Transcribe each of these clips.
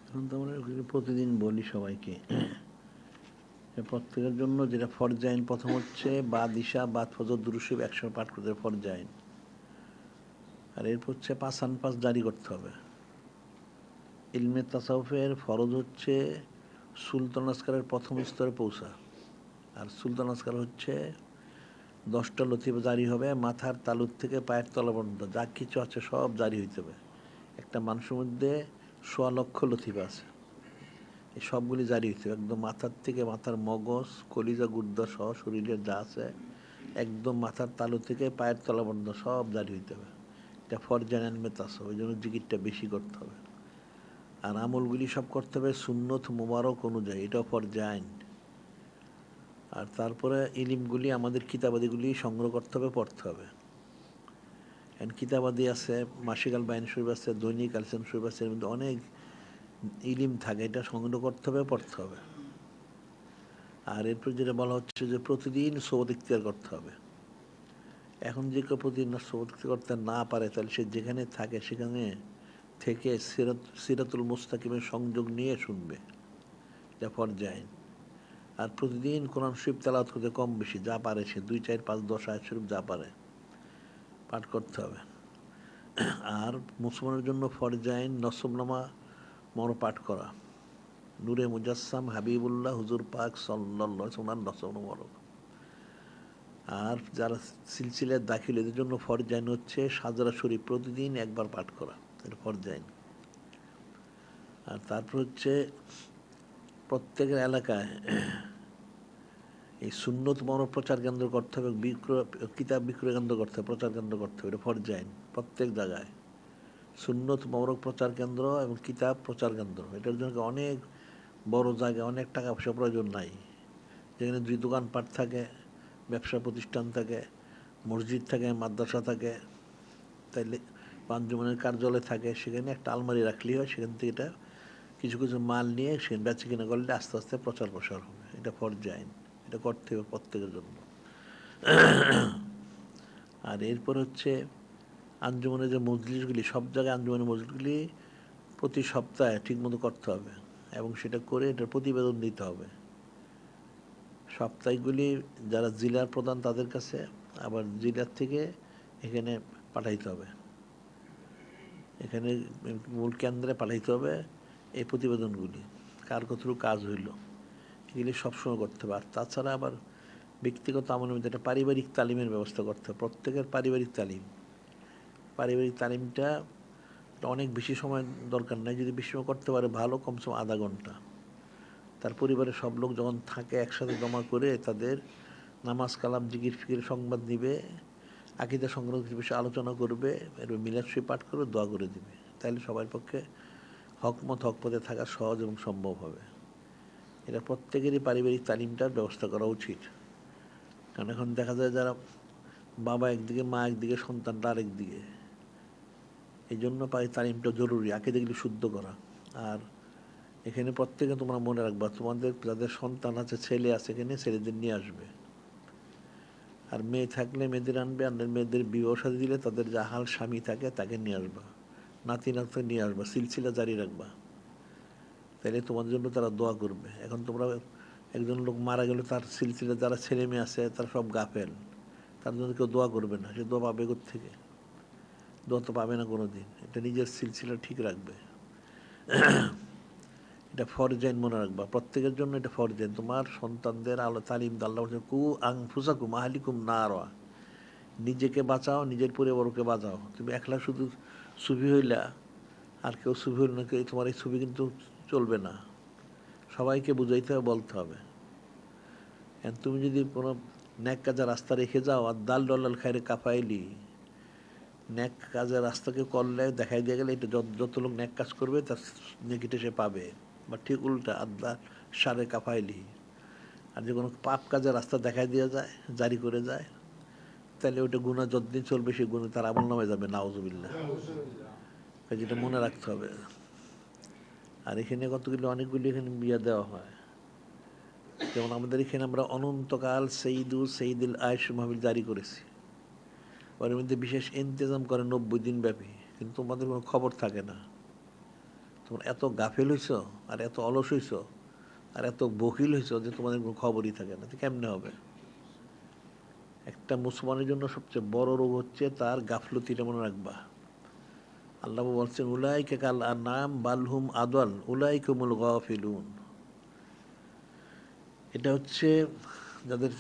এখন তো আমরা প্রতিদিন বলি সবাইকে যে প্রত্যেকের জন্য যেটা ফরজ আইন, প্রথম হচ্ছে বাদ ইশা বাদ ফজর দুরূদ শরীফ একসঙ্গে পাঠ করতে হবে, ফরজ আইন। আর এরপর হচ্ছে পাঁচান পাঁচ জারি করতে হবে। ইলমে তাসাউফের ফরজ হচ্ছে সুলতান আসকারের প্রথম স্তরে পৌঁছা। আর সুলতান আসকার হচ্ছে 10টা লতিফা জারি হবে, মাথার তালুর থেকে পায়ের তলা পর্যন্ত যা কিছু আছে সব জারি হইতে হবে। একটা মানুষের মধ্যে 1,00,000 লতিফা আছে, এই সবগুলি জারি হইতে হবে একদম মাথার থেকে, মাথার মগজ কলিজা গুর্দা সহ শরীরের যা আছে একদম মাথার তালু থেকে পায়ের তলা পর্যন্ত সব জারি হইতে হবে। এটা ফরজান মেতাস, ওই জন্য জিকিরটা বেশি করতে হবে। আর আমলগুলি সব করতে হবে সুন্নত মুবারক অনুযায়ী, এটাও ফরজাইন। আর তারপরে ইলিমগুলি আমাদের কিতাবাদিগুলি সংগ্রহ করতে হবে, পড়তে হবে। এখন কিতাবাদি আছে, মাসিক আল বায়ান শরীফ আছে, দৈনিক আলসান শরীফ আছে, এর মধ্যে অনেক ইলিম থাকে, এটা সংগ্রহ করতে হবে, পড়তে হবে। আর এরপর যেটা বলা হচ্ছে যে প্রতিদিন সওয়াত ইখতিয়ার করতে হবে। এখন যে কেউ প্রতিদিন সওয়াত ইখতিয়ার করতে না পারে, তাহলে সে যেখানে থাকে সেখানে থেকে সিরাতুল মুস্তাকিমের সংযোগ নিয়ে শুনবে, এটা ফরজাইন। আর প্রতিদিন কোরআন শরীফ তেলাওয়াত করতে কম বেশি যা পারে সে 2, 4, 5, 10 আয়াত শরীফ যা পারে পাঠ করতে হবে। আর মুসলমানের জন্য ফরজাইন নসবনামা মর পাঠ করা, নূরে মুজাসসাম হাবিবুল্লাহ হুজুর পাক সাল্লাল্লাহু আলাইহি ওয়াসাল্লাম নসবনামা মরক। আর যারা সিলসিলায় দাখিল, এদের জন্য ফরজাইন হচ্ছে সাজরা শরীফ প্রতিদিন একবার পাঠ করা, এটা ফরজাইন। আর তারপর হচ্ছে প্রত্যেকের এলাকায় এই সুন্নত প্রচার কেন্দ্র করতে হবে, কিতাব বিক্রয় কেন্দ্র করতে হবে, প্রচার কেন্দ্র করতে হবে, এটা ফরজাইন প্রত্যেক জায়গায়। সুন্নত মরক প্রচার কেন্দ্র এবং কিতাব প্রচার কেন্দ্র, এটার জন্য অনেক বড় জায়গা, অনেক টাকা পয়সা প্রয়োজন নাই। যেখানে 2 দোকানপাট থাকে, ব্যবসা প্রতিষ্ঠান থাকে, মসজিদ থাকে, মাদ্রাসা থাকে, তাইলে আঞ্জুমানের কার্যালয় থাকে, সেখানে একটা আলমারি রাখলেই হয়, সেখান থেকে এটা কিছু কিছু মাল নিয়ে সেখানে বেচা কিনা করলে আস্তে আস্তে প্রচার প্রসার হবে, এটা ফরজাইন। এটা করতে হবে প্রত্যেকের জন্য। আর এরপর হচ্ছে আঞ্জুমানের যে মজলিসগুলি, সব জায়গায় আঞ্জুমানের মজলিসগুলি প্রতি সপ্তাহে ঠিকমতো করতে হবে এবং সেটা করে এটার প্রতিবেদন দিতে হবে। সাপ্তাহিকগুলি যারা জেলার প্রধান তাদের কাছে, আবার জেলার থেকে এখানে পাঠাইতে হবে, এখানে মূল কেন্দ্রে পাঠাইতে হবে এই প্রতিবেদনগুলি, কার কতটুকু কাজ হইল এগুলি সবসময় করতে হবে। আর তাছাড়া আবার ব্যক্তিগত আমলের মধ্যে একটা পারিবারিক তালিমের ব্যবস্থা করতে হবে, প্রত্যেকের পারিবারিক তালিম। পারিবারিক তালিমটা অনেক বেশি সময় দরকার নাই, যদি বেশি সময় করতে পারে ভালো, কমসে কম আধা ঘন্টা। তার পরিবারের সব লোক যখন থাকে একসাথে জমা করে তাদের নামাজ কালাম জিকির ফিকির সংবাদ দিবে, আকিদা সংক্রান্ত কিছু বিষয়ে আলোচনা করবে, এর মিলাদ শরীফ পাঠ করবে, দোয়া করে দিবে, তাহলে সবার পক্ষে হকমত হক পথে থাকা সহজ এবং সম্ভব হবে। এটা প্রত্যেকেরই পারিবারিক তালিমটার ব্যবস্থা করা উচিত। কারণ এখন দেখা যায় যারা বাবা একদিকে, মা একদিকে, সন্তানটা আরেক দিকে, এই জন্য তালিমটা জরুরি, আকিদাগুলি শুদ্ধ করা। আর এখানে প্রত্যেকে তোমরা মনে রাখবা, তোমাদের যাদের সন্তান আছে, ছেলে আছে, এখানে ছেলেদের নিয়ে আসবে, আর মেয়ে থাকলে মেয়েদের আনবে, আর মেয়েদের বিবাহ সাথে দিলে তাদের যা হাল স্বামী থাকে তাকে নিয়ে আসবা, নাতি নাতি নিয়ে আসবা, সিলসিলা জারি রাখবা, তাইলে তোমাদের জন্য তারা দোয়া করবে। এখন তোমরা একজন লোক মারা গেলে তার সিলসিলা যারা ছেলে মেয়ে আছে তারা সব গাফেল, তার জন্য কেউ দোয়া করবে না, সে দোয়া পাবে থেকে? দোয়া তো পাবে না কোনো দিন। এটা নিজের সিলসিলা ঠিক রাখবে, এটা ফরজাইন মনে রাখবা প্রত্যেকের জন্য, এটা ফরজাইন। তোমার সন্তানদের আলো তালিম আল্লাহ বলছে কু আনফুসাকুম আহলিকুম নারা, নিজেকে বাঁচাও, নিজের পরিবারকে বাঁচাও। তুমি একলা শুধু সুফি হইলা আর কেউ সুফি হইল না, কেউ তোমার এই ছবি কিন্তু চলবে না, সবাইকে বুঝাইতে হবে, বলতে হবে। তুমি যদি কোনো ন্যাক কাজের রাস্তা রেখে যাও আর দাল ডলাল খাইরে কাফাইলি, ন্যাক কাজের রাস্তাকে করলে দেখাই দিয়ে গেলে এটা যত লোক ন্যাক কাজ করবে তার নেকিটা সে পাবে, বা ঠিক উল্টা আদা সারে কাফাইলি। আর যে কোনো পাপ কাজের রাস্তা দেখাই দিয়ে যায়, জারি করে যায়, তাহলে ওইটা গুণা যতদিন চলবে সেই গুণে তার আমল নামে যাবে, নাউজুবিল্লাহ। যেটা মনে রাখতে হবে। আর এখানে কতগুলি অনেকগুলি এখানে বিয়া দেওয়া হয়, যেমন আমাদের এখানে আমরা অনন্তকাল সেইদুল আয়েশ মাহফিল জারি করেছি, ওর মধ্যে বিশেষ ইন্তেজাম করে 90 দিন ব্যাপী, কিন্তু তোমাদের কোনো খবর থাকে না, তোমরা এত গাফেল হইছো, আর এত অলস হইছো, আর এত বকিল হইছো যে তোমাদের কোনো খবরই থাকে না। তো কেমনে হবে? একটা মুসলমানের জন্য সবচেয়ে বড় রোগ হচ্ছে তার গাফলতিটা, মনে রাখবা। আল্লাহ বলছেন উলাইকা কাল আনআম বালহুম আদাল উলাইকুমুল গাফিলুন। এটা হচ্ছে যাদের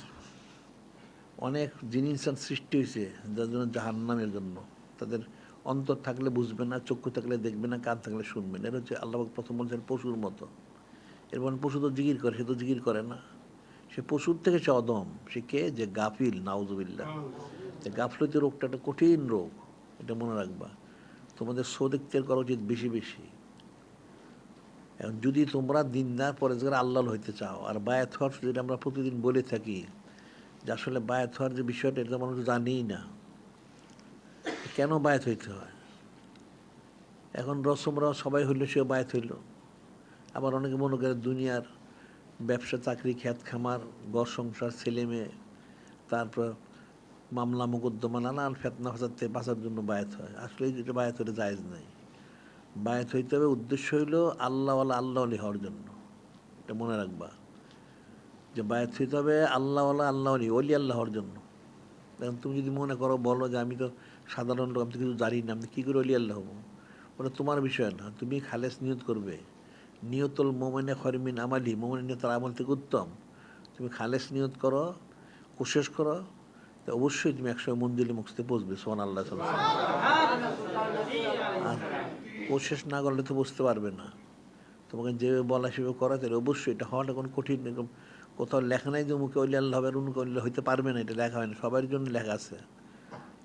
অনেক জিনিস সৃষ্টি হয়েছে যার জন্য জাহান্নামের জন্য, তাদের অন্তর থাকলে বুঝবে না, চক্ষু থাকলে দেখবে না, কান থাকলে শুনবে না। এটা হচ্ছে আল্লাহ প্রথম বলছেন পশুর মতো। এর মানে পশু তো জিকির করে, সে তো জিকির করে না। সে পশুর থেকে সে অদম। সে কে? যে গাফিল, নাউজুবিল্লাহ। গাফলতি রোগটা একটা কঠিন রোগ, এটা মনে রাখবা। তোমাদের সদিকতের করা উচিত বেশি বেশি। এখন যদি তোমরা দিনদার পরেজগার আল্লাহ হইতে চাও, আর বায়াত হওয়ার যেটা আমরা প্রতিদিন বলে থাকি, যে আসলে বায়াত হওয়ার যে বিষয়টা, এটা মানুষ জানিই না কেন বায়াত হইতে হয়। এখন রসমরা সবাই হইল, সেও বায়াত হইল। আবার অনেকে মনে করে দুনিয়ার ব্যবসা, চাকরি, খ্যাত খামার, ঘর সংসার, ছেলে মেয়ে, তারপর মামলা মোকদ্দমা, নানান ফেতনা ফাসাদ থেকে বাঁচার জন্য বায়াত হয়। আসলে এটা বায়াত হলে জায়েজ নাই। বায়াত হইতে হবে, উদ্দেশ্য হইল আল্লাহওয়ালা আল্লাহলি হওয়ার জন্য। এটা মনে রাখবা, যে বায়াত হইতে হবে আল্লাহওয়ালা আল্লাহলি ওলি আল্লাহ হওয়ার জন্য। এখন তুমি যদি মনে করো, বলো যে আমি তো সাধারণ লোক, আমি তো কিছু জানি না, আমি কী করে অলি আল্লাহ হবো, ওটা তোমার বিষয় না। তুমি খালেস নিয়ত করবে। নিয়তুল মোমেনে খরমিন আমালি, মোমেনের নিয়ত তার আমল থেকে উত্তম। তুমি খালেস নিয়ত করো, কোশেষ করো, তো অবশ্যই তুমি একসময় মঞ্জিলে মুক্সতে পৌঁছবে। সোহান আল্লাহ। আর কোশেষ না করলে তো বুঝতে পারবে না। তোমাকে যেভাবে বলা সেভাবে করা, তাহলে অবশ্যই এটা হওয়াটা কোনো কঠিন এরকম কোথাও লেখা নাই যে মুখে অলি আল্লাহ হবে, আর অন্য অলি হইতে পারবে না, এটা লেখা হয় না। সবার জন্য লেখা আছে।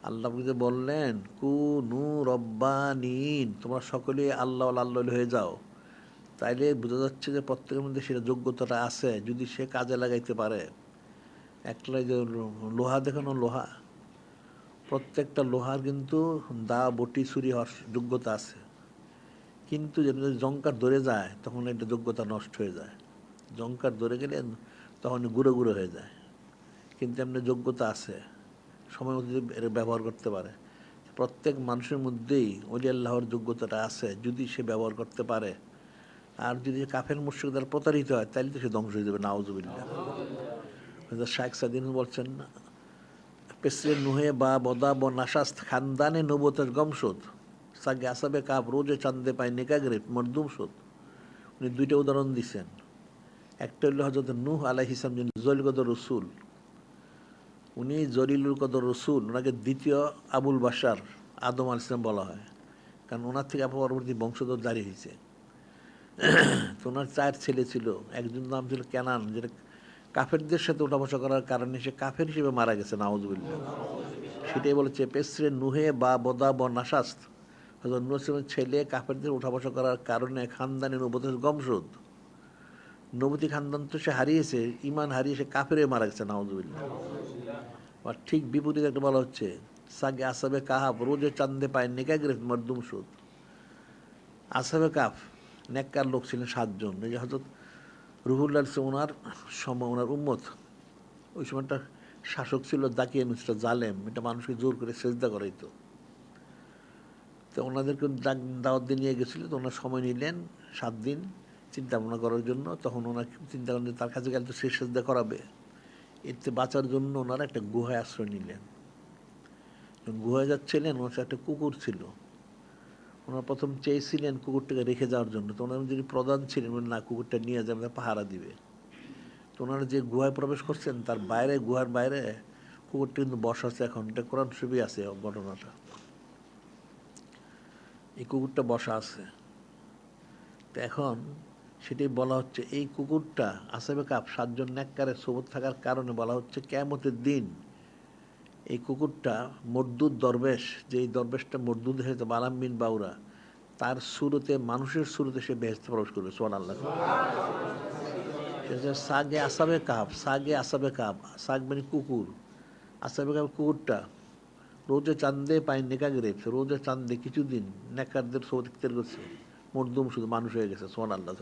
আল্লাহ যে বললেন কুনু রব্বানিন, তোমরা সকলে আল্লাহ আল্লাহ হয়ে যাও, তাইলে বোঝা যাচ্ছে যে প্রত্যেকের মধ্যে সেটা যোগ্যতাটা আছে, যদি সে কাজে লাগাইতে পারে। একটা যে লোহা দেখানো, লোহা, প্রত্যেকটা লোহার কিন্তু দা বটি ছুরি হওয়ার যোগ্যতা আছে, কিন্তু যদি জঙ্কার ধরে যায় তখন এটা যোগ্যতা নষ্ট হয়ে যায়। জঙ্কার ধরে গেলে তখন গুঁড়ো গুঁড়ো হয়ে যায়। কিন্তু এমনি যোগ্যতা আছে, সময় মতো এর ব্যবহার করতে পারে। প্রত্যেক মানুষের মধ্যেই ওলি আল্লাহর যোগ্যতাটা আছে, যদি সে ব্যবহার করতে পারে। আর যদি কাফের মুশরিক দ্বারা প্রতারিত হয়, তাহলে তো সে ধ্বংস হয়ে যাবে, নাউজুবিল্লাহ। শাইখ সাদিন বলছেন পেসরে নুহে বা বদা ব নাশাস্ত খানদানে নবতের গমসুদ সাগে আসাবে কাপ রোজে চান্দে পায় নেকাগ্রেট মরদুমসুদ। উনি দুইটা উদাহরণ দিচ্ছেন। একটা হইল হজরত নূহ আলাইহিস সালাম, যিনি জলিল কদর রসুল। উনি জলিলুল কদর রসুল, ওনাকে দ্বিতীয় আবুল বাশার, আদম আলাইহিস সালাম বলা হয়, কারণ ওনার থেকে পরবর্তী বংশধর জারি হয়েছে। তো ওনার 4 ছেলে ছিল। একজন নাম ছিল কেনান, যেটা কাফেরদের সাথে ওঠা বসা করার কারণে সে কাফের হিসেবে মারা গেছে, নাউজুবিল্লাহ। সেটাই বলেছে পেসরে নুহে বা বদা ব নাশাস্ত, হযরত নূহ সালামের ছেলে কাফেরদের উঠা বসা করার কারণে খানদানি নবুয়তের গমসুদ। নবুতি খানদান তো সে হারিয়েছে, ইমান হারিয়ে সে কাফের হয়ে মারা গেছে, নাউজুবিল্লাহ। আর ঠিক বিপরীত একটা বলা হচ্ছে সাগে আসাবে কাহাব রোজে চান্দে পায় নেকাগ্রেফ মরদুম সুদ। আসাবে কাফ নেককার লোক ছিলেন 7 জন। এই যে হযরত রুহুল্লাহ ওনার সময়, ওনার উম্মত, ওই সময় একটা শাসক ছিল দাকিয়ে নুসরা জালেম, এটা মানুষকে জোর করে সেজদা করাইতো। তো ওনাদেরকে দাওয়াত দিয়ে নিয়ে গেছিলো, তো ওনার সময় নিলেন 7 দিন চিন্তা ভাবনা করার জন্য। তখন ওনার চিন্তা করেন যে তার কাছে গেলে তো সে সেজদা করাবে। এতে বাঁচার জন্য ওনারা একটা গুহায় আশ্রয় নিলেন। যখন গুহায় যাচ্ছিলেন, ওনার একটা কুকুর ছিল। ওনারা প্রথম চেয়েছিলেন কুকুরটাকে রেখে যাওয়ার জন্য, তো ওনারা যিনি প্রধান ছিলেন বলেন না, কুকুরটা নিয়ে যাবে, পাহারা দিবে। তো ওনারা যে গুহায় প্রবেশ করছেন, তার বাইরে, গুহার বাইরে কুকুরটা কিন্তু বসা আছে। এখন এটা কোরআন শরীফে আছে ঘটনাটা। এই কুকুরটা বসা আছে। তো এখন সেটাই বলা হচ্ছে, এই কুকুরটা আসাবে কাপ 7 জন নেককারের সোবত থাকার কারণে বলা হচ্ছে কিয়ামতের দিন এই কুকুরটা মরদুদ দরবেশ, যে এই দরবেশটা মরদুদ হয়েছে বালাম বিন বাউরা, তার শুরুতে, মানুষের শুরুতে সে বেহেশতে প্রবেশ করবে। সুবহানাল্লাহ। সে সাগে আসাবে কাপ, সাগে আসাবে কাপ, সাগ মানে কুকুর, আসাবে কাপ কুকুরটা রোজে চান্দে পায় নেকাগ্রেপ, রোজে চান্দে কিছুদিন নেকারদের সোবত ইখতিয়ার করছে, মরদুম শুধু মানুষ হয়ে গেছে। সুবহানাল্লাহ।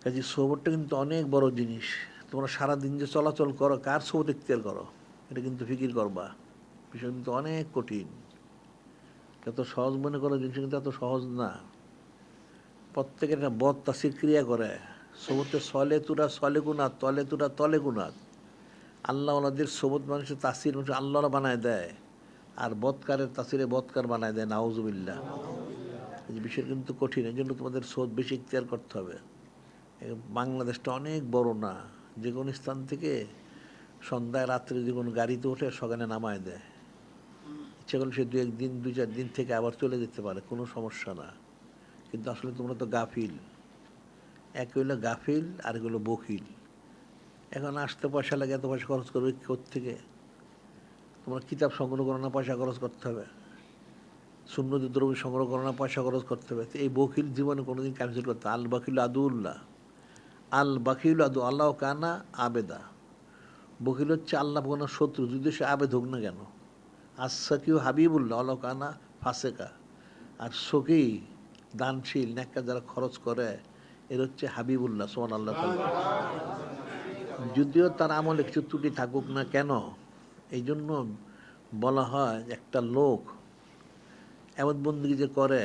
কাজে সোবতটা কিন্তু অনেক বড় জিনিস। তোমরা সারাদিন যে চলাচল করো, কার সোবত ইখতিয়ার করো, এটা কিন্তু ফিকির করবা। বিষয় কিন্তু অনেক কঠিন। এত সহজ মনে করো জিনিস কিন্তু এত সহজ না। প্রত্যেকের একটা বদ তাসির ক্রিয়া করে। সবতে সলে তুরা সলে গুনাত, তলে তুরা তলে গুনাত। আল্লাহ ওনাদের সবুত মানুষের তাসির মানুষ আল্লাহরা বানায় দেয়, আর বৎকারের তাসিরে বৎকার বানায় দেয়। নাউজুবিল্লাহ। এই বিষয় কিন্তু কঠিন, এই জন্য তোমাদের সোদ বেশি ইখতিয়ার করতে হবে। বাংলাদেশটা অনেক বড় না, যে কোনো স্থান থেকে সন্ধ্যায় রাত্রে যে কোনো গাড়িতে উঠে সকালে নামায় দেয়। ইচ্ছা করলে সে 2-1 দিন 2-4 দিন থেকে আবার চলে যেতে পারে, কোনো সমস্যা না। কিন্তু আসলে তোমরা তো গাফিল। এক হইলো গাফিল, আর হইলো বকিল। এখন আসতে পয়সা লাগে, এত পয়সা খরচ করবে কোত্থেকে? তোমরা কিতাব সংগ্রহ করো না, পয়সা খরচ করতে হবে। সুন্নতি দ্রব্য সংগ্রহ করো না, পয়সা খরচ করতে হবে। এই বকিল জীবনে কোনোদিন ক্যান্সেল করতে। আল বাকিল আদুল্লাহ, আল বাকিল আদু আল্লাহ কানা আবেদা। বকিল হচ্ছে আল্লাহ কোনো শত্রু, যদি সে আবেদ হোক না কেন। আসাকিউ হাবিবুল্লাহ আল্লাহ কানা ফাসেকা। আর সকি দানশীল নেককা যারা খরচ করে, এর হচ্ছে হাবিবুল্লাহ সোমান আল্লাহ। যদিও তার আমলে কিছু ত্রুটি থাকুক না কেন, এই জন্য বলা হয় একটা লোক আবাদত বন্দেগী যে করে,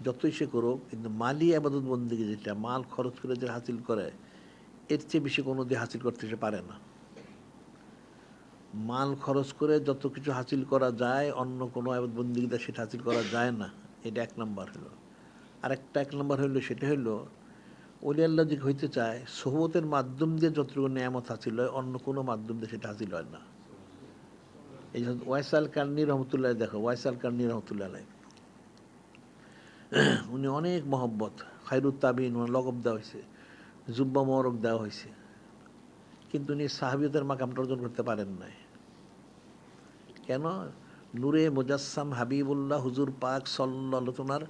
যতই সে করুক, কিন্তু মালি আবাদত বন্দেগী যেটা মাল খরচ করে যে হাসিল করে, এর চেয়ে বেশি কোনো দিয়ে হাসিল করতে সে পারে না। মাল খরচ করে যত কিছু হাসিল করা যায়, অন্য কোনো আবাদত বন্দেগীতে সেটা হাসিল করা যায় না। এটা 1 নম্বর হলো। আরেকটা 1 নম্বর হইলো, সেটা হইলো ওলি আল্লাহ যে হইতে চায়, সোহবতের মাধ্যম দিয়ে যতটুকু নিয়ামত হাসিল হয়, অন্য কোনো মাধ্যম দিয়ে সেটা হাসিল হয় না। এই জন্য ওয়াইসাল কার্নি রহমতুল্লাহ, দেখো ওয়াইসাল কার্নি রহমতুল্লাহ আলাই, উনি অনেক মহব্বত, খায়রুত তাবিন ওনার লকব দেওয়া হয়েছে, জুব্বা মোবারক দেওয়া হয়েছে, কিন্তু উনি সাহাবিয়তের মাকামটা অর্জন করতে পারেন নাই। কেন? নূরে মুজাসসাম হাবিবুল্লাহ হুজুর পাক সাল্লাল্লাহু ওনার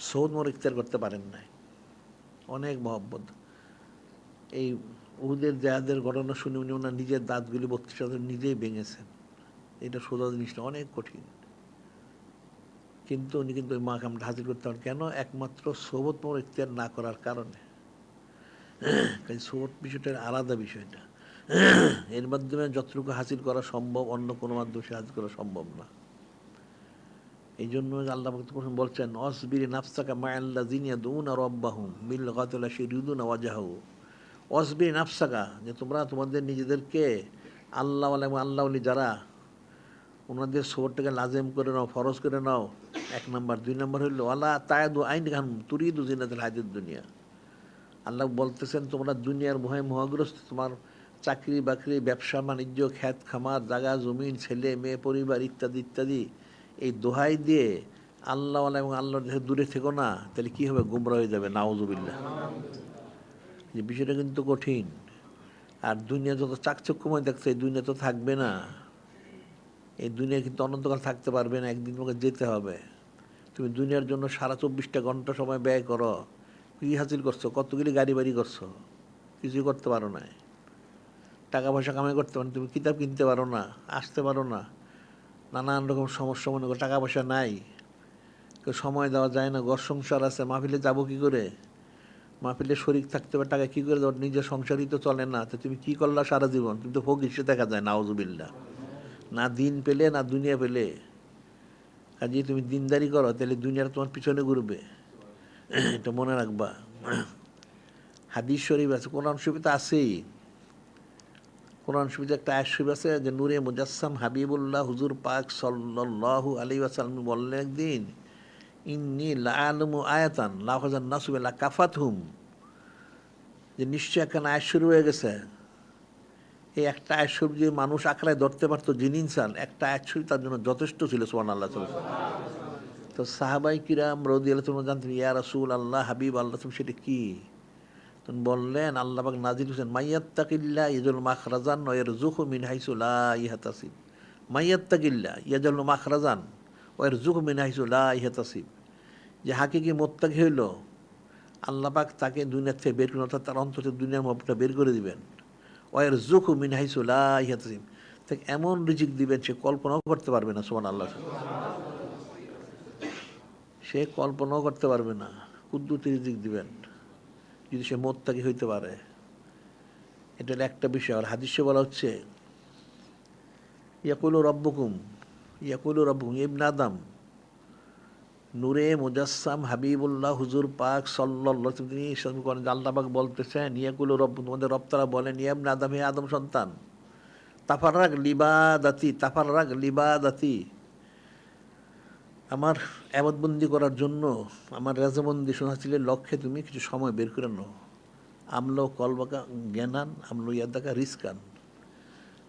সৌদ মোর ইখতিয়ার করতে পারেন নাই। অনেক মহব্বত। এই উহুদের জাহাদের ঘটনা শুনে উনি ওনার নিজের দাঁতগুলি 32 নিজেই ভেঙেছেন। এটা সোজা জিনিসটা অনেক কঠিন, কিন্তু উনি কিন্তু ওই মাকামটা হাজির করতে পারেন। কেন? একমাত্র সোহবত মোর ইখতিয়ার না করার কারণে। সোহবত বিষয়টা আলাদা বিষয়টা। এর মাধ্যমে যতটুকু হাসিল করা সম্ভব, অন্য কোনো মাধ্যমে সে হাসিল করা সম্ভব না। এই জন্য আল্লাহ বলছেন, অসবিরি নাফসাকা মা'আল্লাযিনা ইয়াদউনা রাব্বাহুম বিল গাদাতি ওয়াল আশি ইউরিদুনা ওয়াজহাহু। অসবিরি নাফসাকা, যে তোমরা তোমাদের নিজেদেরকে আল্লাহ এবং আল্লাহওয়ালি যারা, ওনাদের সোহবতটাকে লাজেম করে নাও, ফরজ করে নাও। 1 নম্বর। 2 নম্বর হইল ওয়ালা তায়দু আইন গান তুরিদু জিনাতুল হায়াতিদ দুনিয়া। আল্লাহ বলতেছেন, তোমরা দুনিয়ার মোহে মোহগ্রস্ত, তোমার চাকরি বাকরি, ব্যবসা বাণিজ্য, খ্যাত খামার, জায়গা জমিন, ছেলে মেয়ে, পরিবার ইত্যাদি ইত্যাদি, এই দোহাই দিয়ে আল্লাহ এবং আল্লাহর দেশে দূরে থেকো না, তাহলে কী হবে? গুমরা হয়ে যাবে। নাউজুবিল্লাহ। যে বিষয়টা কিন্তু কঠিন। আর দুনিয়া যত চাকচক্যময় দেখছে, এই দুনিয়া তো থাকবে না। এই দুনিয়া কিন্তু অনন্তকাল থাকতে পারবে না, একদিন তোমাকে যেতে হবে। তুমি দুনিয়ার জন্য সারা 24টা ঘন্টা সময় ব্যয় করো, কী হাসিল করছো? কতগুলি গাড়ি বাড়ি করছো? কিছুই করতে পারো না। টাকা পয়সা কামাই করতে পারো, তুমি কিতাব কিনতে পারো না, আসতে পারো না, নানান রকম সমস্যা মনে করো, টাকা পয়সা নাই, কেউ সময় দেওয়া যায় না, ঘর সংসার আছে, মাহফিলে যাবো কী করে? মাহফিলে শরিক থাকতে হবে, টাকা কী করে দেওয়া? নিজের সংসারই তো চলে না, তো তুমি কী করলা সারা জীবন? তুমি তো ফকির সে দেখা যায়। নাউজুবিল্লাহ। না দিন পেলে না দুনিয়া পেলে। কাজে তুমি দিনদারি করো, তাহলে দুনিয়ার তোমার পিছনে ঘুরবে। এটা মনে রাখবা। হাদিস শরীফ আছে, কোরআন শরীফ তো আছেই। কোরআন শরীফে একটা আয়াত শরীফ আছে যে নূরে মুজাসসাম হাবিবুল্লাহ হুজুর পাক সাল্লাল্লাহু আলাইহি ওয়াসাল্লাম বললেন একদিন, ইন্নী লাআলামু আয়াতান লা ফাজান নাসু লা কাফাতহুম, যে নিশ্চয় একখানা আয়াত শুরু হয়ে গেছে। এই একটা আয়াত শরীফ যে মানুষ আঁকড়ায় ধরতে পারতো, জিন ইনসান, একটা আয়াত শরীফ তার জন্য যথেষ্ট ছিল। সুবহানাল্লাহ। তো সাহাবাই কিরাম রাদিয়াল্লাহু তাআলা জানতেন, ইয়া রাসূলুল্লাহ, হাবিব আল্লাহ, তুমি সেটা কি? তখন বললেন, আল্লাহ পাক নাজিল করেছেন, মাইয়াত্তাকিল্লাহ ইয়াজআল মাখরাজান ওয়া ইয়ারযুকহু মিন হাইসু লা ইয়াহতাসিব। মাইয়াত্তাকিল্লাহ ইয়াজআল মাখরাজান ওয়া ইয়ারযুকহু মিন হাইসু লা ইয়াহতাসিব। যে হাকিকি মোত্তাকি হইল, আল্লাহ পাক তাকে দুনিয়া থেকে বের করে, অর্থাৎ তার অন্তর থেকে দুনিয়ার মহব্বতটা বের করে দিবেন। ওয়া ইয়ারযুকহু মিন হাইসু লা ইয়াহতাসিব, তাকে এমন রিজিক দিবেন সে কল্পনাও করতে পারবে না। সুবহানাল্লাহ। সে কল্পনাও করতে পারবে না, কুদ্দুতি রিজিক দিবেন যদি সে মোত্তাকি হইতে পারে। এটা একটা বিষয়। আর হাদিসে বলা হচ্ছে, ইয়াকুলু রব্বুকুম ইবনে আদম, নূরে মুজাসসাম হাবিবুল্লাহ হুজুর পাক সাল্লাল্লাহু তিনি করেন যে আল্লাহ পাক বলতেছেন ইয়াকুলু রব, তোমাদের রব তারা বলেন ইয়া ইবনে আদম, হে আদম সন্তান, তাফাররাগ লিবাদাতি, আমার এবাদবন্দি করার জন্য, আমার রেজাবন্দি শোনাচিলের লক্ষ্যে তুমি কিছু সময় বের করে নাও। আমলো কলবাকা জ্ঞানান আমলো ইয়াদাকা রিস্কান,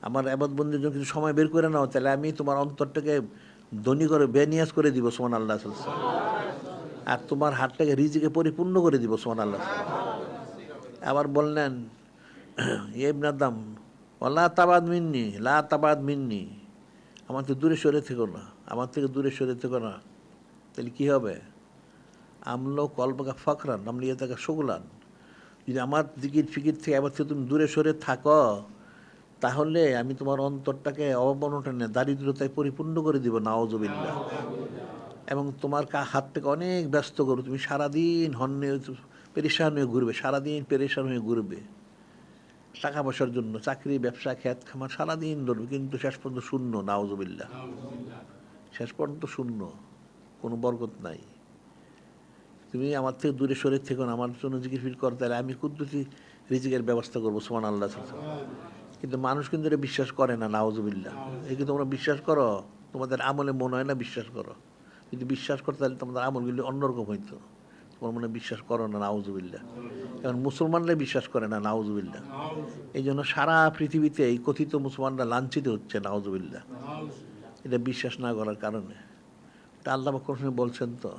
আমার এবাদবন্দির জন্য কিছু সময় বের করে নাও, তাহলে আমি তোমার অন্তরটাকে ধনী করে বেনিয়াজ করে দিব সুবহানাল্লাহ, আর তোমার হাতটাকে রিজিকে পরিপূর্ণ করে দিব সুবহানাল্লাহ। আবার বললেন ইবনে আদম ওয়ালা তাবাদ মিন্নি, লা তাবাদ মিন্নি, আমার থেকে দূরে সরে থেকো না, আমার থেকে দূরে সরে থেকো না। তাহলে কী হবে? আমলো কলবাকা ফকরান আমলি তাকে শগুলান, যদি আমার জিকির ফিকির থেকে আবার থেকে তুমি দূরে সরে থাকো, তাহলে আমি তোমার অন্তরটাকে অবনটনে দারিদ্রতায় পরিপূর্ণ করে দিব নাউজুবিল্লাহ, এবং তোমার হাতটাকে অনেক ব্যস্ত করো, তুমি সারাদিন হন্যে পেরেশান হয়ে ঘুরবে, সারাদিন পেরেশান হয়ে ঘুরবে টাকা পয়সার জন্য, চাকরি ব্যবসা খ্যাত খামার সারাদিন ধরবে, কিন্তু শেষ পর্যন্ত শূন্য নাউজুবিল্লাহ, শেষ পর্যন্ত শূন্য, কোনো বরকত নাই। তুমি আমার থেকে দূরে সরে থেকো না, আমার জন্য জিকির ফির করতে, তাহলে আমি কুদরতি রিজিকের ব্যবস্থা করবো সুবহানাল্লাহ। কিন্তু মানুষ কিন্তু এটা বিশ্বাস করে না নাউজুবিল্লাহ। এই কি তোমরা বিশ্বাস করো? তোমাদের আমলে মনে হয় না বিশ্বাস করো, যদি বিশ্বাস করতে তাহলে তোমাদের আমলগুলি অন্যরকম হইতো। তোমার মনে বিশ্বাস করো না নাউজুবিল্লাহ। এখন মুসলমানরাই বিশ্বাস করে না নাউজুবিল্লাহ, এই জন্য সারা পৃথিবীতে এই কথিত মুসলমানরা লাঞ্ছিত হচ্ছে নাউজুবিল্লাহ, এটা বিশ্বাস না করার কারণে। এটা আল্লাহ কোন সময় বলছেন তো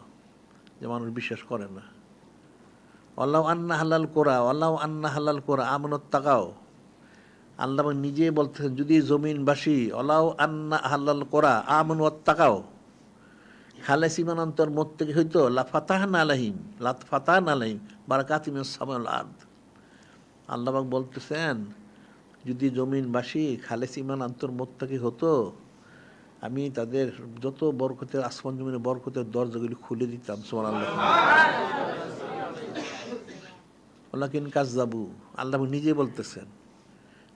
যে মানুষ বিশ্বাস করে না। আল্লাহ আন্না হালাল কোরা, আল্লাহ আন্না হালাল কোরা আমনত তাকাও, আল্লাহ নিজে বলতেছেন যদি জমিনবাসী আল্লাহ আন্না হালাল কোরা আমনত তাকাও, খালেস ইমানান্তর মত থেকে হইতো লাফাতাহান আলাহিম, লাফাতাহান আলাহিম বারাকাতিম সামাল আর্দ। আল্লাহ বলতেছেন যদি জমিনবাসী খালেস ইমান আন্তর থেকে হতো, আমি তাদের যত বরকতের আসমান জমিনের বরকতের দরজাগুলি খুলে দিতাম সুবহানাল্লাহ। ওয়ালাকিন কাযযাবু, আল্লাহ নিজে বলতেছেন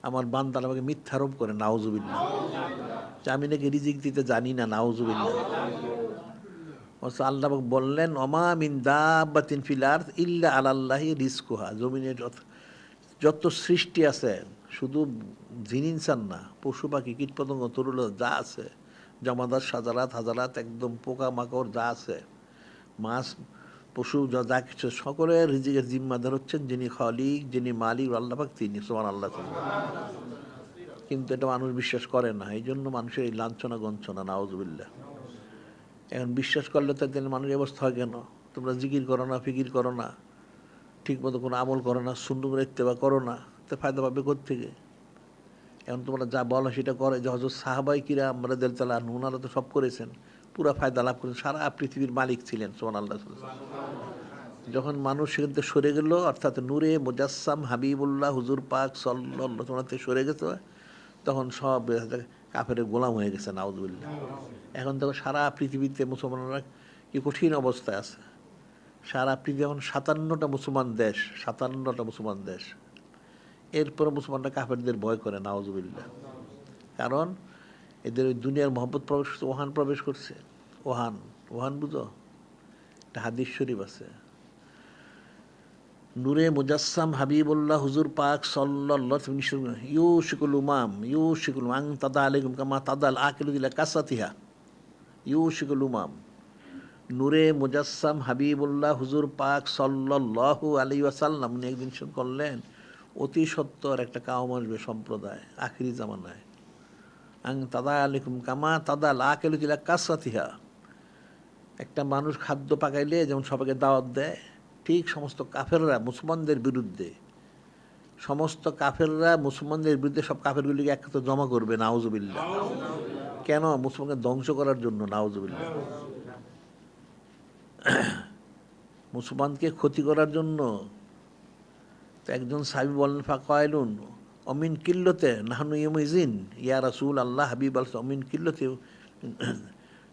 আমার বান্দারা আমাকে মিথ্যারোপ করে নাউজুবিল্লাহ, যে আমি নাকি রিজিক দিতে জানি না নাউজুবিল্লাহ। আল্লাহ বললেন ওমা মিন দাব্বাতিন ফিল আরদ ইল্লা আলাল্লাহি রিজকুহা, জমিনের যত সৃষ্টি আছে, শুধু জিন ইনসান না, পশু পাখি কীট পতঙ্গ তরুল যা আছে, জমাদার সাজারাত হাজারাত একদম পোকা মাকড় যা আছে, মাছ পশু যা কিছু, সকলের রিজিকের জিম্মাদার হচ্ছেন যিনি খালিক, যিনি মালিক আল্লাহ পাক, তিনি সুবহানাল্লাহ। কিন্তু এটা মানুষ বিশ্বাস করে না, এই জন্য মানুষের এই লাঞ্ছনা গঞ্ছনা নাউজুবিল্লাহ। এখন বিশ্বাস করলে তো তাহলে মানুষের অবস্থা হয় কেন? তোমরা জিকির করো না, ফিকির করো না, ঠিক মতো কোনো আমল করো না, সুন্নাহ করে ইত্তেবা করো না, তো ফায়দা পাবে কোত্থেকে? এখন তোমরা যা বলো সেটা করে, যে হযরত সাহাবাই কিরাম রাদিয়াল্লাহু আনহুম ওনারা তো সব করেছেন, পুরা ফায়দা লাভ করেছেন, সারা পৃথিবীর মালিক ছিলেন সুবহানাল্লাহ। যখন মানুষ সেখান থেকে সরে গেল, অর্থাৎ নূরে মুজাসসাম হাবিবুল্লাহ হুজুর পাক সাল্লাল্লাহু আলাইহি ওয়াসাল্লাম থেকে সরে গেছে, তখন সব কাফেরের গোলাম হয়ে গেছে নাউজুবিল্লাহ। এখন দেখো সারা পৃথিবীতে মুসলমানরা কি কঠিন অবস্থায় আছে। সারা পৃথিবী এখন 57টা মুসলমান দেশ, 57টা মুসলমান দেশ, এরপরে মুসলমানরা কাফেরদের ভয় করে নাউজুবিল্লাহ। কারণ এদের ওই দুনিয়ার মহব্বত প্রবেশ করছে, ওহান প্রবেশ করছে। ওহান, ওহান বুঝো, একটা হাদিস শরীফ আছে, নূরে মুজাসসাম হাবিবুল্লাহ হুজুর পাক সাল্লাল্লাহু আলাইহি ওয়াসাল্লাম ইউশিকুল উমাম ইউশিকুল আন তাদা আলাইকুম কামা তাদাল আকিলু ইলা কাসাতিহা, ইউশিকুল উমাম, নূরে মুজাসসাম হাবিবুল্লাহ হুজুর পাক সাল্লাল্লাহু আলাইহি ওয়াসাল্লাম উনি একদিন করলেন অতি সত্তর একটা কাওম আসবে সম্প্রদায় আখিরি জামানায়, আং তাদা আলাইকুম কামা তাদাল আকিলু ইলা কাসাতিহা, একটা মানুষ খাদ্য পাকাইলে যেমন সবাইকে দাওয়াত দেয়, ঠিক সমস্ত কাফেররা মুসলমানদের বিরুদ্ধে, সমস্ত কাফেররা মুসলমানদের বিরুদ্ধে সব কাফেরগুলিকে একসাথে জমা করবে নাউজুবিল্লাহ। কেন? মুসলমানকে ধ্বংস করার জন্য নাউজুবিল্লাহ, মুসলমানকে ক্ষতি করার জন্য। তো একজন সাহাবী বলেন ফাকাইলুন অমিন কিল্লতে নাহনু ইয়াউমিজিন ইয়া রাসূল আল্লাহ হাবিব আল অমিন কিল্লতে,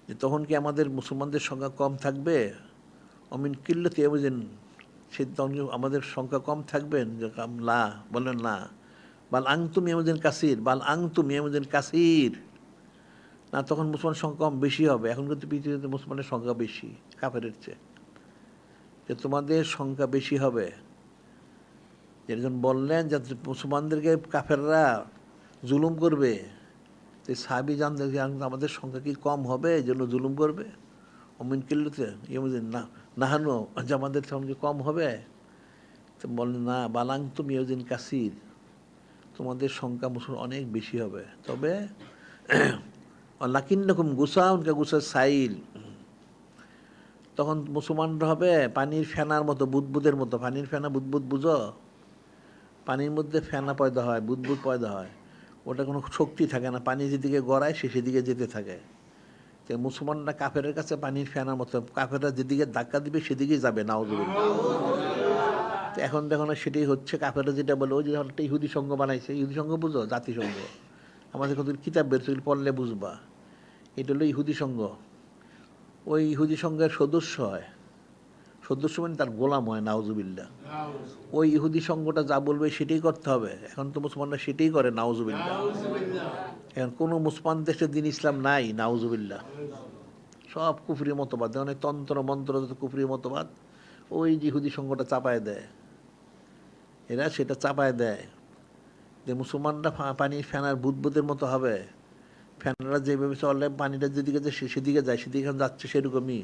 যে তখন কি আমাদের মুসলমানদের সংখ্যা কম থাকবে? অমিন কিল্লতে ইয়াউমিজিন, সে তখন আমাদের সংখ্যা কম থাকবেন? যে লা, বলেন না, বাল আংতুম ইয়াউমিজিন কাসির, বাল আংতুম ইয়াউমিজিন কাসির, না, তখন মুসলমানের সংখ্যা কম বেশি হবে। এখন কিন্তু পৃথিবীতে মুসলমানের সংখ্যা বেশি কাফেরের চেয়ে। যে তোমাদের সংখ্যা বেশি হবে, যেজন বললেন যে মুসলমানদেরকে কাফেররা জুলুম করবে, তো সাহাবী জানতে যে আমাদের সংখ্যা কি কম হবে এই জন্য জুলুম করবে? অমিন কিল্লুতে না নাহানো, যে আমাদের সংখ্যা কম হবে? তো বললেন না, বালাং তুমি ইউদিন কাসির, তোমাদের সংখ্যা মুসলমান অনেক বেশি হবে। তবে লাকিন্নকুম গুসাউনকা গুসা সাইল, তখন মুসলমানরা হবে পানির ফেনার মতো, বুদবুদের মতো। পানির ফেনা বুদবুদ বুঝো? পানির মধ্যে ফেনা পয়দা হয়, বুদবুদ পয়দা হয়, ওটা কোনো শক্তি থাকে না, পানি যেদিকে গড়ায় সে সেদিকে যেতে থাকে। তো মুসলমানরা কাফেরের কাছে পানির ফেনার মতো, কাফেররা যেদিকে ধাক্কা দিবে সেদিকেই যাবে, নাউজুবিল্লাহ। তো এখন দেখো না, সেটাই হচ্ছে। কাফেররা যেটা বলে, ওই যে একটা ইহুদি সংঘ বানাইছে, ইহুদি সংঘ বুঝো? জাতিসংঘ। আমাদের কত কিতাব বেরোচ্ছে, পড়লে বুঝবা। এটা হলো ইহুদি সংঘ। ওই ইহুদি সংঘের সদস্য হয়, সদস্য মানে তার গোলাম হয়, নাউজুবিল্লাহ। ওই ইহুদি সংঘটা যা বলবে সেটাই করতে হবে। এখন তো মুসলমানরা সেটাই করে, নাউজুবিল্লাহ। এখন কোনো মুসলমান দেশে দিন ইসলাম নাই, নাউজুবিল্লাহ। সব কুফরি মতবাদ, অনেক তন্ত্র মন্ত্র যত কুফরি মতবাদ, ওই যে ইহুদি সংঘটা চাপায় দেয়, এরা সেটা চাপায় দেয় যে মুসলমানরা পানির ফেনার বুদবুদের মতো হবে। ফ্যানরা যেভাবে চলে, পানিটা যেদিকে যায় সেদিকে যায়, সেদিকে যাচ্ছে সেরকমই।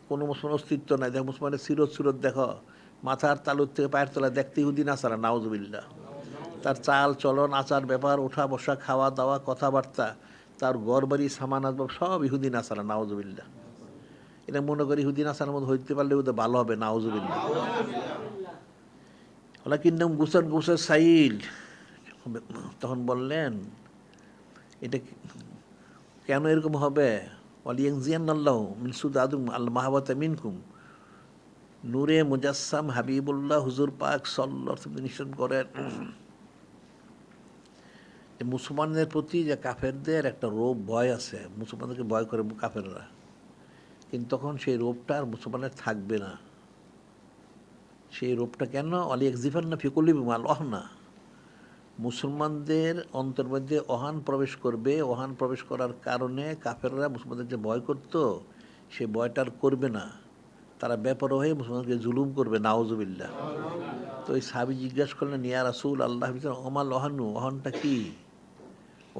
কোনো মুসলমান অস্তিত্ব নাই। দেখো মুসলমানের সিরত সুরত দেখো, মাথার তালুর থেকে পায়ের তলা দেখতে ইহুদি নাসারা, নাউজুবিল্লাহ। তার চাল চলন, আচার ব্যাপার, ওঠা বসা, খাওয়া দাওয়া, কথাবার্তা, তার ঘর বাড়ি, সামান আসবাব সব ইহুদি নাসারা, নাউজুবিল্লাহ। এটা মনে করি ইহুদি নাসারার মধ্যে হইতে পারলে ওদের ভালো হবে, নাউজুবিল্লাহ। ওলা কিন্তু গুসান গুসার সাইল, তখন বললেন এটা কেন এরকম হবে? ওয়ালিয়াংজিয়ান্নাল্লাহু মিন সুদাদুম আল মাহাবাতা মিনকুম, নূরে মুজাসসাম হাবিবুল্লাহ হুজুর পাক সাল্লাল্লাহু আলাইহি ওয়াসাল্লাম নিশ্চয় করেন যে মুসলমানদের প্রতি যে কাফেরদের একটা রোগ ভয় আছে, মুসলমানদেরকে ভয় করে কাফেররা, কিন্তু তখন সেই রোগটা আর মুসলমানের থাকবে না। সেই রোগটা কেন? অলি একজিফান্না ফিকুলি বিমাল অহনা, মুসলমানদের অন্তর মধ্যে অহান প্রবেশ করবে। অহান প্রবেশ করার কারণে কাফেররা মুসলমানদের যে ভয় করত, সে ভয়টার করবে না। তারা বেপরোয়া হয়ে মুসলমানকে জুলুম করবে, নাউজুবিল্লাহ। তো ওই সাহাবী জিজ্ঞাসা করলেন, ইয়া রাসূল আল্লাহ, ওমাল অহানু, অহনটা কি?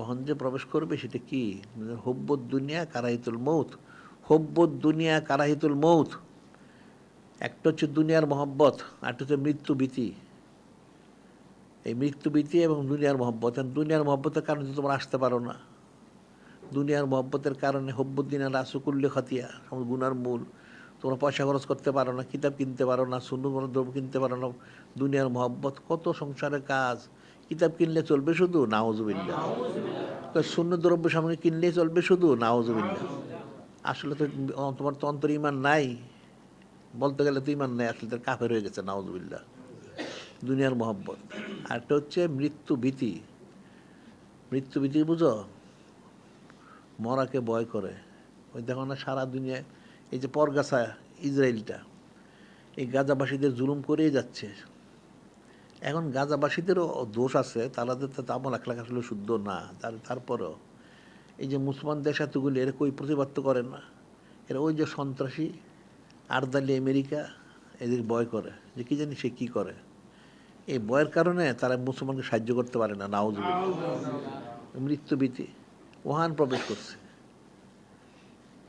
অহন যে প্রবেশ করবে সেটা কি? হব্বুদ দুনিয়া কারাহিতুল মৌত, হব্বুদ দুনিয়া কারাহিতুল মৌত। একটা হচ্ছে দুনিয়ার মহব্বত, আরেকটা হচ্ছে মৃত্যু ভীতি। এই মৃত্যু ভীতি এবং দুনিয়ার মহব্বত, দুনিয়ার মহব্বতের কারণে তোমরা আসতে পারো না। দুনিয়ার মহব্বতের কারণে হব্বুদ্দিনা রাসুকুল্লি খাতিয়া, গুনার মূল। তোমরা পয়সা খরচ করতে পারো না, কিতাব কিনতে পারো না, সুন্দর কোনো দ্রব্য কিনতে পারো না। দুনিয়ার মহব্বত, কত সংসারের কাজ। কিতাব কিনলে চলবে শুধু, নাউজুবিল্লাহ। শূন্য দ্রব্য সামগ্রী কিনলেই চলবে শুধু, নাউজুবিল্লাহ। আসলে তো তোমার তো অন্তর ইমান নাই, বলতে গেলে তো ইমান নাই, আসলে তো কাফের হয়ে গেছে, নাউজুবিল্লাহ। দুনিয়ার মহব্বত। আরেকটা হচ্ছে মৃত্যু ভীতি। মৃত্যু ভীতি বুঝো? মরাকে ভয় করে। ওই দেখো না সারা দুনিয়ায় এই যে পরগাছা, ইসরায়েলটা, এই গাজাবাসীদের জুলুম করেই যাচ্ছে। এখন গাজাবাসীদেরও দোষ আছে, তাদের তো আমল আখলাক আসলে শুদ্ধ না। তারপরেও এই যে মুসলমান দেশ এতগুলি, এরা কই প্রতিবাদ তো করে না। এরা ওই যে সন্ত্রাসী আরদালি আমেরিকা, এদের ভয় করে যে কি জানি সে কী করে। এই ভয়ের কারণে তারা মুসলমানকে সাহায্য করতে পারে না, নাউজুবিল্লাহ। মৃত্যুভীতি ওহান প্রবেশ করছে।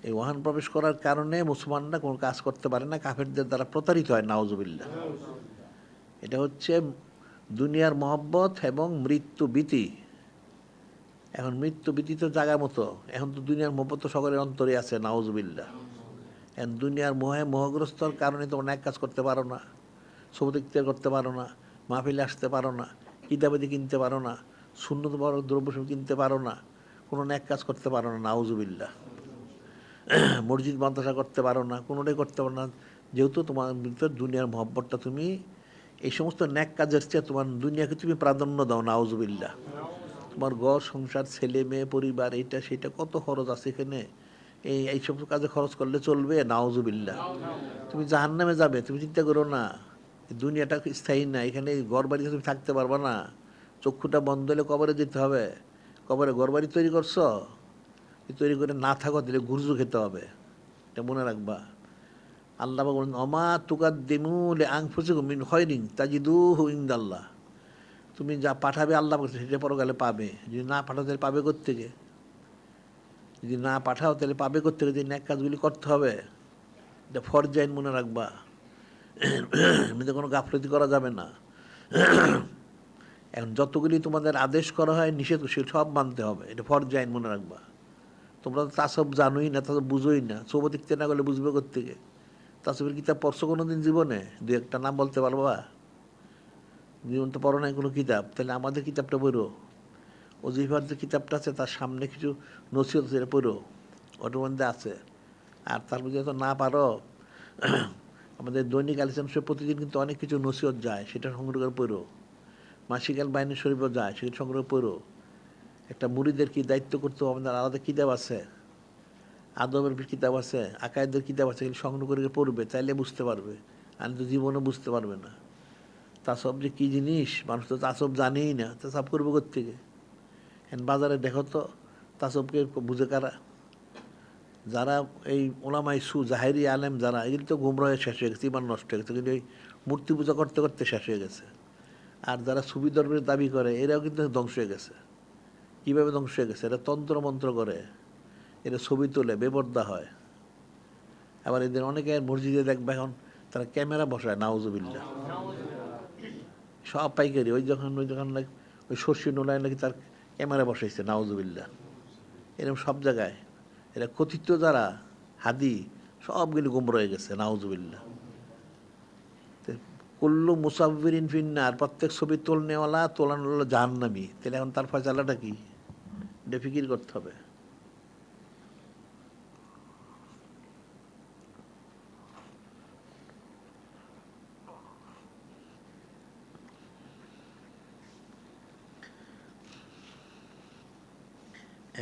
এই ওহান প্রবেশ করার কারণে মুসলমানরা কোনো কাজ করতে পারে না, কাফেরদের দ্বারা প্রতারিত হয়, নাউজুবিল্লাহ। এটা হচ্ছে দুনিয়ার মহব্বত এবং মৃত্যু ভীতি। এখন মৃত্যু ভীতি তো জায়গা মতো, এখন তো দুনিয়ার মহব্বত তো সকলের অন্তরে আছে, নাউজুবিল্লাহ। এখন দুনিয়ার মোহগ্রস্তর কারণে তোমরা ন্যাক কাজ করতে পারো না, সবুজ ইখতিয়ার করতে পারো না, মাহফিলে আসতে পারো না, কিতাবাদি কিনতে পারো না, সুন্নত বড় দ্রব্য কিনতে পারো না, কোনো ন্যাক কাজ করতে পারো না, নাউজুবিল্লাহ। মসজিদ মাদ্রাসা করতে পারো না, কোনোটাই করতে পারো না। যেহেতু তোমার ভিতর দুনিয়ার মহব্বতটা, তুমি এই সমস্ত ন্যাক কাজের চেয়ে তোমার দুনিয়াকে তুমি প্রাধান্য দাও, নাউজুবিল্লাহ। তোমার ঘর সংসার, ছেলে মেয়ে, পরিবার, এইটা সেটা কত খরচ আছে এখানে। এই সমস্ত কাজে খরচ করলে চলবে, নাউজুবিল্লাহ। তুমি জাহান্নামে যাবে, তুমি চিন্তা করো না। দুনিয়াটা স্থায়ী না, এখানে ঘর বাড়িতে তুমি থাকতে পারবে না। চক্ষুটা বন্ধ হলে কবরে যেতে হবে। কবরে ঘর বাড়ি তৈরি করছো, তৈরি করে না থাকো তাহলে গুরজু খেতে হবে, এটা মনে রাখবা। আল্লাহ বলেন অমা তুকাদ্দিমু লিআনফুসিকুম মিন খায়রিন তাজিদুহু ইনদাল্লাহ, তুমি যা পাঠাবে আল্লাহ বলছে সেটা পরকালে পাবে। যদি না পাঠাও তাহলে পাবে কোত্থেকে? যদি না পাঠাও তাহলে পাবে কোত্থেকে? যে ন্যাক কাজগুলি করতে হবে, এটা ফরজ আইন মনে রাখবা। এমনিতে কোনো গাফলতি করা যাবে না। এখন যতগুলি তোমাদের আদেশ করা হয় নিষেধ সেগুলো সব মানতে হবে, এটা ফরজ আইন মনে রাখবা। তোমরা তো তাসব জানোই না, তাসব বুঝোই না, সব দেখতে না গেলে বুঝবে কোত্থেকে? তাসবের কিতাব পড়ছো কোনো দিন জীবনে? দু একটা নাম বলতে পারবা? জীবন তো পড়ো নাই কোনো কিতাব, তাহলে আমাদের কিতাবটা পড়ো। ওজিফার যে কিতাবটা আছে তার সামনে কিছু নসিহত সেটা পড়ো, ওটার মধ্যে আছে। আর তার মধ্যে তো না পারো, আমাদের দৈনিক আলিসাম শরীফ প্রতিদিন কিন্তু অনেক কিছু নসিহত যায়, সেটা সংগ্রহ করে পড়ো। মাসিকাল বাইনি শরীফও যায়, সেটা সংগ্রহ পড়ো। একটা মুরিদের কি দায়িত্ব করতে হবে, আমাদের আলাদা কিতাব আছে, আদবের কিতাব আছে, আকায়েদের কিতাব আছে, এগুলো সংগ্রহ করে পড়বে, তাইলে বুঝতে পারবে। আমি তো জীবনে বুঝতে পারবে না তাসব যে কী জিনিস, মানুষ তো তাসব জানেই না, তাসব করবে কোত্থেকে? এখন বাজারে দেখো তো তাসবকে বুঝে কারা? যারা এই ওলামাই জাহেরি আলেম যারা, এগুলি তো গুমরাহ শেষ হয়ে গেছে, ইমান নষ্ট হয়ে গেছে, কিন্তু এই মূর্তি পূজা করতে করতে শেষ হয়ে গেছে। আর যারা সুফি ধর্মের দাবি করে এরাও কিন্তু ধ্বংস হয়ে গেছে। কীভাবে ধ্বংস হয়ে গেছে? এরা তন্ত্র মন্ত্র করে, এরা ছবি তোলে, বেপর্দা হয়। আবার এদের অনেকে মসজিদে দেখবে এখন তারা ক্যামেরা বসায়, নাউজুবিল্লাহ, সব পাইকারি। ওই যখন ওই শর্ষি নোলায় নাকি তার ক্যামেরা বসাইছে, নাউজুবিল্লাহ। এরকম সব জায়গায় এরা কথিত যারা হাদি সবগুলি গুম রয়ে গেছে, নাউজুবিল্লাহ। কুল্লু মুসাফিরিন ফিন্নার, প্রত্যেক ছবি তোলনেওয়ালা তোলানো হলো জাহান্নামী। তাহলে এখন তার ফয়সালাটা কি? এটা ফিকির করতে হবে।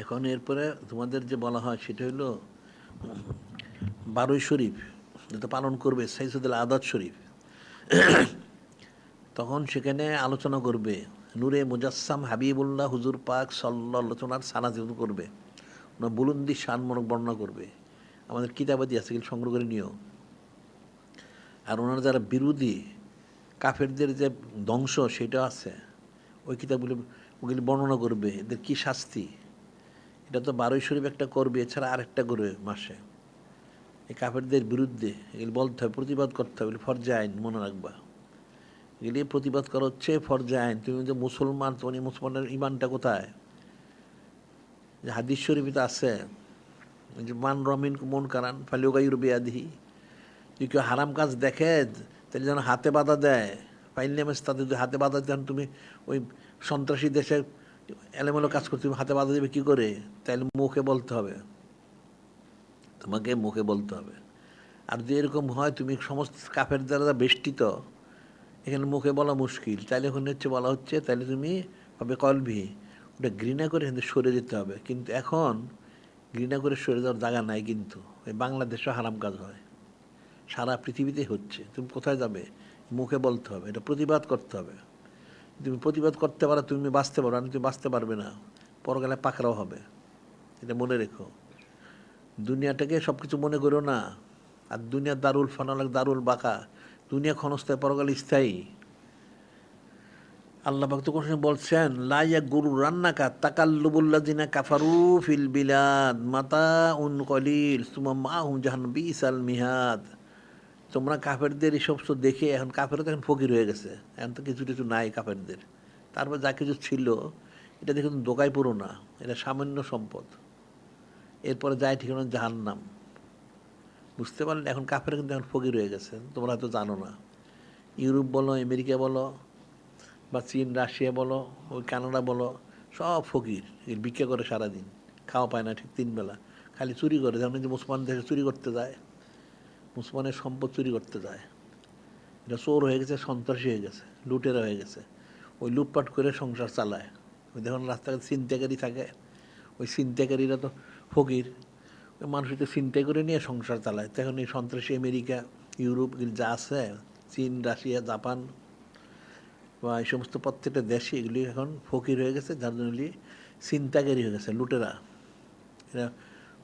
এখন এরপরে তোমাদের যে বলা হয় সেটা হলো 12 শরীফ যেটা পালন করবে, সাইয়্যিদুল আদাত শরীফ, তখন সেখানে আলোচনা করবে নূরে মুজাসসাম হাবিবুল্লাহ হুজুর পাক সাল্লাল্লাহু আলাইহি ওয়াসাল্লাম সানাজিদ করবে, ওনার বুলন্দি শানমনক বর্ণনা করবে। আমাদের কিতাবাদি আছে, এগুলো সংগ্রহ করে নিও। আর ওনার যারা বিরোধী কাফেরদের যে ধ্বংস সেটা আছে, ওই কিতাবগুলি ওগুলি বর্ণনা করবে, এদের কী শাস্তি। এটা তো 12 শরীফ একটা করবে, এছাড়া আরেকটা করবে মাসে, এই কাফেরদের বিরুদ্ধে এগুলি বলতে হবে, প্রতিবাদ করতে হবে, ফরজে আইন মনে রাখবা। এগুলি প্রতিবাদ করা হচ্ছে ফরজে আইন। তুমি যে মুসলমান, তোমার মুসলমানের ইমানটা কোথায়? যে হাদিস শরীফে তো আছে যে মান রমিন মন কারান ফালিওগাইর বেয়াদিহি, যদি কেউ হারাম কাজ দেখে তাহলে যেন হাতে বাধা দেয়। ফাইনামেস তাদের যদি হাতে বাধা দেন, তুমি ওই সন্ত্রাসী দেশে এলোমেলো কাজ করতে তুমি হাতে বাধা দেবে কী করে? তাইলে মুখে বলতে হবে, তোমাকে মুখে বলতে হবে। আর যদি এরকম হয় তুমি সমস্ত কাফের দ্বারা বেষ্টিত, এখানে মুখে বলা মুশকিল, তাইলে ওখানে হচ্ছে বলা হচ্ছে, তাইলে তুমি হবে কলবি, ওটা ঘৃণা করে কিন্তু সরে যেতে হবে। কিন্তু এখন ঘৃণা করে সরে যাওয়ার জায়গা নাই, কিন্তু এই বাংলাদেশেও হারাম কাজ হয়, সারা পৃথিবীতেই হচ্ছে। তুমি কোথায় যাবে? মুখে বলতে হবে, এটা প্রতিবাদ করতে হবে। তুমি প্রতিবাদ করতে পারো, তুমি বাঁচতে পারো, আর তুমি বাঁচতে পারবে না, পরকালে পাকড়াও হবে। এটা মনে রেখো। দুনিয়াটাকে সব কিছু মনে করো না। আর দুনিয়া দারুল ফানালাক দারুল বাকা, দুনিয়া ক্ষণস্থায়ী, পরকাল স্থায়ী। আল্লাহ পাক তো কোন সময় বলছেন লাইয়া গুরু রান্নাকা তাকাল্লুবুল্লাযিনা কাফারু ফিল বিলাদ মাতাউন কলিল সুম্মা মাহুম জাহান্নাম বিসাল মিহাদ। তোমরা কাফেরদের এসব তো দেখে, এখন কাফেরও তো এখন ফকির হয়ে গেছে, এখন তো কিছু কিছু নাই কাফেরদের। তারপর যা কিছু ছিল এটা দেখুন দোকায় পুরো না, এটা সামান্য সম্পদ। এরপরে যায় ঠিকানা জাহান্নাম। বুঝতে পারলেন? এখন কাফের কিন্তু এখন ফকির হয়ে গেছে, তোমরা হয়তো জানো না। ইউরোপ বলো, আমেরিকা বলো, বা চীন রাশিয়া বলো, ওই কানাডা বলো, সব ফকির, এর ভিক্ষা করে সারাদিন, খাওয়া পায় না ঠিক 3 বেলা, খালি চুরি করে। যেমন যে মুসলমান দেশে চুরি করতে যায়, মুসলমানের সম্পদ চুরি করতে যায়, এটা চোর হয়ে গেছে, সন্ত্রাসী হয়ে গেছে, লুটেরা হয়ে গেছে। ওই লুটপাট করে সংসার চালায়। ওই দেখুন রাস্তাঘাটে ছিনতাইকারী থাকে, ওই ছিনতাইকারীরা তো ফকির, ওই মানুষ তো ছিনতাই করে নিয়ে সংসার চালায়। তখন এই সন্ত্রাসী আমেরিকা, ইউরোপ যা আছে, চীন রাশিয়া জাপান বা এই সমস্ত প্রত্যেকটা দেশে এগুলি এখন ফকির হয়ে গেছে, যার জন্য ছিনতাইকারী হয়ে গেছে, লুটেরা। এরা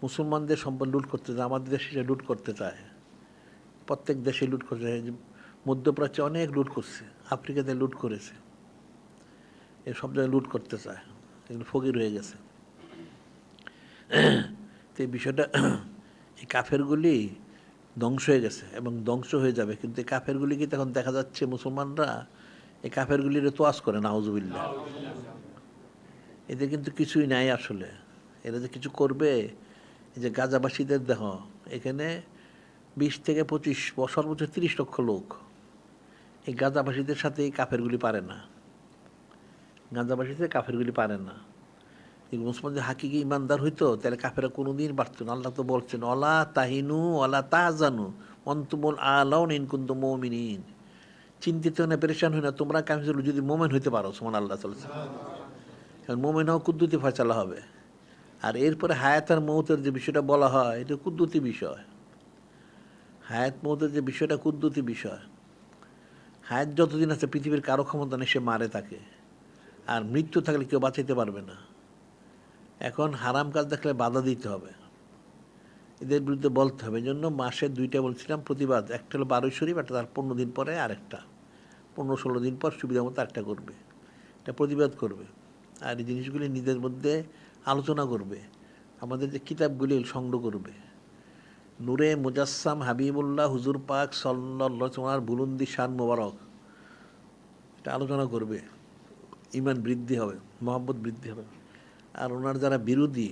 মুসলমানদের সম্পদ লুট করতে চায়, আমাদের দেশে সে লুট করতে চায়, প্রত্যেক দেশে লুট করতে চায়। মধ্যপ্রাচ্যে অনেক লুট করছে, আফ্রিকাতে লুট করেছে, এ সব জায়গায় লুট করতে চায়, এগুলো ফকির হয়ে গেছে। তো এই বিষয়টা, এই কাফেরগুলি ধ্বংস হয়ে গেছে এবং ধ্বংস হয়ে যাবে, কিন্তু এই কাফেরগুলিকে তখন দেখা যাচ্ছে মুসলমানরা এই কাফেরগুলির তোয়াজ করে, নাউজুবিল্লাহ। এদের কিন্তু কিছুই নাই আসলে, এরা যে কিছু করবে। এই যে গাজাবাসীদের দেহ, এখানে 20 থেকে 25 সর্বোচ্চ 30 লক্ষ লোক, এই গাজাবাসীদের সাথে এই কাফেরগুলি পারে না, গাজাবাসীতে কাফেরগুলি পারে না। এই মুসলমান যে হাকিকি ইমানদার হইতো, তাহলে কাফেরা কোনোদিন পারত না। আল্লাহ তো বলছেন, অলা তাহিনু অলা তাহজানু অন্তুমুল আলাউন ইন কুনতুম মুমিনিন। চিন্তিত না, পেরেশান হই না, তোমরা কাফের যদি মোমেন হইতে পারো। সুবহান আল্লাহ চলছে, কারণ মোমেন হওয়া কুদ্দুতি ফয়সালা হবে। আর এরপরে হায়াত আর মৌতের যে বিষয়টা বলা হয়, এটা কুদ্দুতি বিষয়। হায়াত মৌতের যে বিষয়টা কুদ্দুতি বিষয়। হায়াত যতদিন আছে পৃথিবীর কারো ক্ষমতা নেই, সে মারে তাকে। আর মৃত্যু থাকলে কেউ বাঁচাইতে পারবে না। এখন হারাম কাজ দেখলে বাধা দিতে হবে, এদের বিরুদ্ধে বলতে হবে। এই জন্য মাসে 2টা বলছিলাম প্রতিবাদ, একটা হলো 12 শরীফ, একটা তার 15 দিন পরে আরেকটা, 15-16 দিন পর সুবিধা মতো আরেকটা করবে, এটা প্রতিবাদ করবে। আর এই জিনিসগুলি নিজেদের মধ্যে আলোচনা করবে, আমাদের যে কিতাবগুলি সংগ্রহ করবে। নূরে মুজাসসাম হাবিবুল্লাহ হুজুর পাক সাল্লাল্লাহু আলাইহি বুলন্দি শান মোবারক, এটা আলোচনা করবে। ঈমান বৃদ্ধি হবে, মহব্বত বৃদ্ধি হবে। আর ওনার যারা বিরোধী,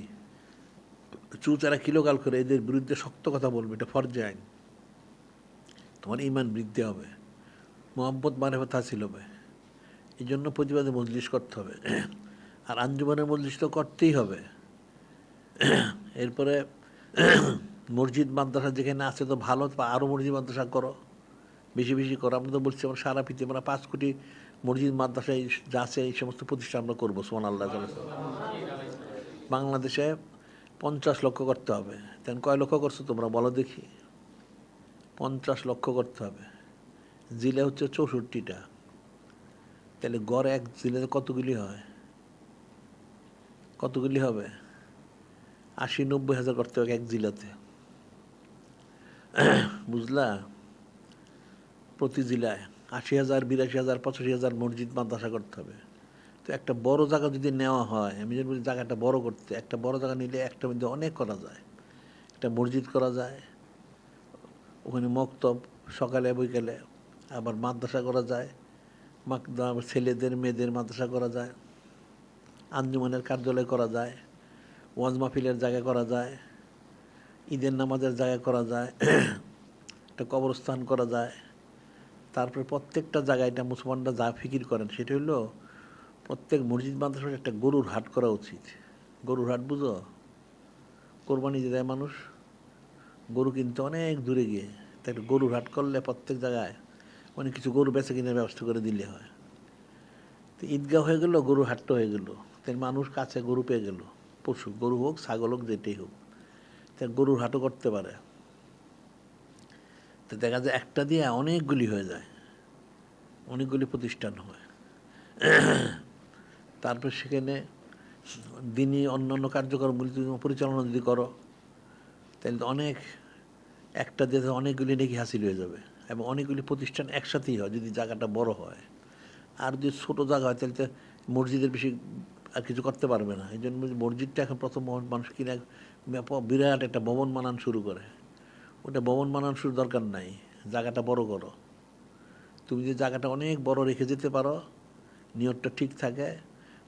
চুচারা কিলোকাল করে, এদের বিরুদ্ধে শক্ত কথা বলবে, এটা ফরজে আইন। তোমার ঈমান বৃদ্ধি হবে, মহব্বত মারেফত হাসিল হবে। এই জন্য প্রতিবাদে মজলিস করতে হবে। আর আঞ্জুমানের মজলিস তো করতেই হবে। এরপরে মসজিদ মাদ্রাসা যেখানে আছে তো ভালো, আরও মসজিদ মাদ্রাসা করো, বেশি বেশি করো। আমরা তো বলছি আমরা সারা পৃথিবী আমরা 5 কোটি মসজিদ মাদ্রাসা যা আছে এই সমস্ত প্রতিষ্ঠান আমরা করবো। সুবহান আল্লাহ। বাংলাদেশে 50 লক্ষ করতে হবে। তেন কয় লক্ষ করছো তোমরা বলো দেখি? 50 লক্ষ করতে হবে। জিলে হচ্ছে 64টা, তাহলে গড় এক জিলেতে কতগুলি হয়? কতগুলি হবে? 80-90 হাজার করতে হবে এক জিলাতে, বুঝলা? প্রতি জেলায় 80,000, 82,000, 85,000 মসজিদ মাদ্রাসা করতে হবে। তো একটা বড় জায়গা যদি নেওয়া হয়, আমি যদি বলি জায়গাটা বড় করতে, একটা বড় জায়গা নিলে একটা মধ্যে অনেক করা যায়। একটা মসজিদ করা যায়, ওখানে মক্তব সকালে বৈকালে, আবার মাদ্রাসা করা যায়, ছেলেদের মেয়েদের মাদ্রাসা করা যায়, আঞ্জুমানের কার্যালয় করা যায়, ওয়াজ মাহফিলের জায়গা করা যায়, ঈদের নামাজের জায়গা করা যায়, একটা কবরস্থান করা যায়। তারপরে প্রত্যেকটা জায়গায় এটা মুসলমানরা যা ফিকির করেন সেটা হলো প্রত্যেক মসজিদ মাদ্রাসার একটা গরুর হাট করা উচিত। গরুর হাট বুঝো? কোরবানি যে দেয় মানুষ, গরু কিনতে অনেক দূরে গিয়ে, তাই গরুর হাট করলে প্রত্যেক জায়গায় অনেক কিছু গরু বেচে কিনে ব্যবস্থা করে দিলে হয়। তো ঈদগাহ হয়ে গেল, গরুর হাটটা হয়ে গেল, তাই মানুষ কাছে গরু পেয়ে গেল, পশু, গরু হোক ছাগল হোক যেটাই হোক, তাই গরুর হাটও করতে পারে। তো দেখা যায় একটা দিয়ে অনেকগুলি হয়ে যায়, অনেকগুলি প্রতিষ্ঠান হয়। তারপর সেখানে দিনই অন্যান্য কার্যক্রমগুলি তুমি পরিচালনা যদি করো, তাহলে তো অনেক, একটা দিয়ে অনেকগুলি নাকি হাসিল হয়ে যাবে, এবং অনেকগুলি প্রতিষ্ঠান একসাথেই হয় যদি জায়গাটা বড় হয়। আর যদি ছোটো জায়গা হয় তাহলে তো মসজিদের বেশি আর কিছু করতে পারবে না। এই জন্য মসজিদটা এখন প্রথম মানুষ কিনে বিরাট একটা ভবন বানান শুরু করে। ওটা ভবন বানান শুরু দরকার নাই, জায়গাটা বড় করো। তুমি যে জায়গাটা অনেক বড় রেখে যেতে পারো, নিয়তটা ঠিক থাকে,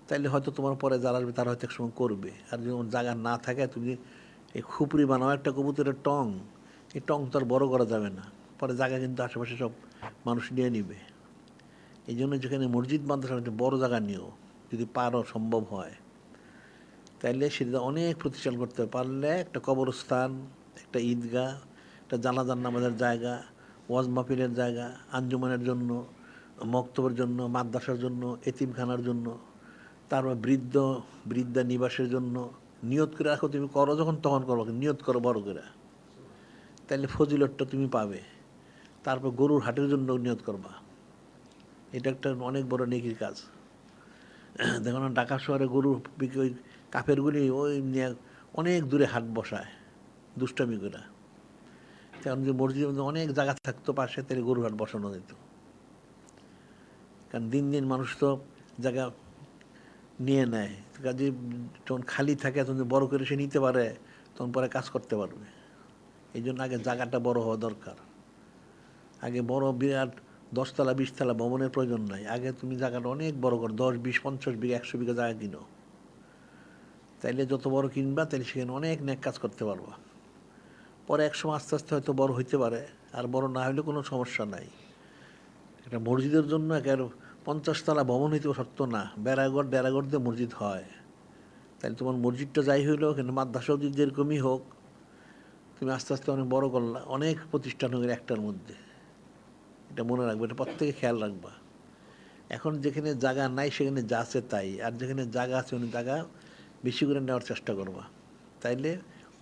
তাইলে হয়তো তোমার পরে যারা আসবে তারা হয়তো একসময় করবে। আর যদি জায়গা না থাকে, তুমি এই খুপড়ি বানাও একটা কবুতরের টং, এই টং তো আর বড় করা যাবে না, পরে জায়গা কিন্তু আশেপাশে সব মানুষ নিয়ে নিবে। এই জন্য যেখানে মসজিদ মাদ্রাসা একটা বড় জায়গা নিও, যদি পারো, সম্ভব হয়, তাইলে সেটা অনেক প্রতিষ্ঠান করতে পারলে, একটা কবরস্থান, একটা ঈদগাহ, একটা জানাজার নামাজের জায়গা, ওয়াজ মাহফিলের জায়গা, আঞ্জুমানের জন্য, মক্তবের জন্য, মাদ্রাসার জন্য, এতিমখানার জন্য, তারপর বৃদ্ধা নিবাসের জন্য নিয়ত করে রাখো। তুমি করো যখন তখন করো, নিয়ত করো বড় করে, তাইলে ফজিলতটা তুমি পাবে। তারপর গরুর হাটের জন্য নিয়ত করবা, এটা একটা অনেক বড় নেকির কাজ। দেখো না ঢাকা শহরে গরু ওই কাফেরগুলি ওই নিয়ে অনেক দূরে হাট বসায় দুষ্টামি করে। কারণ যে মসজিদের মধ্যে অনেক জায়গা থাকতো পাশে, তাহলে গরুর হাট বসানো যেত। কারণ দিন দিন মানুষ তো জায়গা নিয়ে নেয়, কাজে যখন খালি থাকে তখন বড় করে সে নিতে পারে, তখন পরে কাজ করতে পারবে। এই জন্য আগে জায়গাটা বড় হওয়া দরকার। আগে বড় বিরাট 10 তলা 20 তলা ভবনের প্রয়োজন নাই। আগে তুমি জায়গাটা অনেক বড় করো, 10, 20, 50 বিঘা 100 বিঘা জায়গা কিনো। তাইলে যত বড় কিনবা তাহলে সেখানে অনেক নেক কাজ করতে পারবা। পরে একসময় আস্তে আস্তে হয়তো বড় হইতে পারে, আর বড় না হলে কোনো সমস্যা নাই। একটা মসজিদের জন্য একেবারে 50 তলা ভবন হইতেও সত্য না, বেড়াগড় দিয়ে মসজিদ হয়। তাহলে তোমার মসজিদটা যাই হইলো, কিন্তু মাদ্রাসাও যদি যেরকমই হোক, তুমি আস্তে আস্তে অনেক বড় করলা, অনেক প্রতিষ্ঠান হয়ে গেলে একটার মধ্যে। এটা মনে রাখবে, এটা প্রত্যেকে খেয়াল রাখবা। এখন যেখানে জায়গা নাই সেখানে যা আছে তাই, আর যেখানে জায়গা আছে অনেক জায়গা বেশি করে নেওয়ার চেষ্টা করবা। তাইলে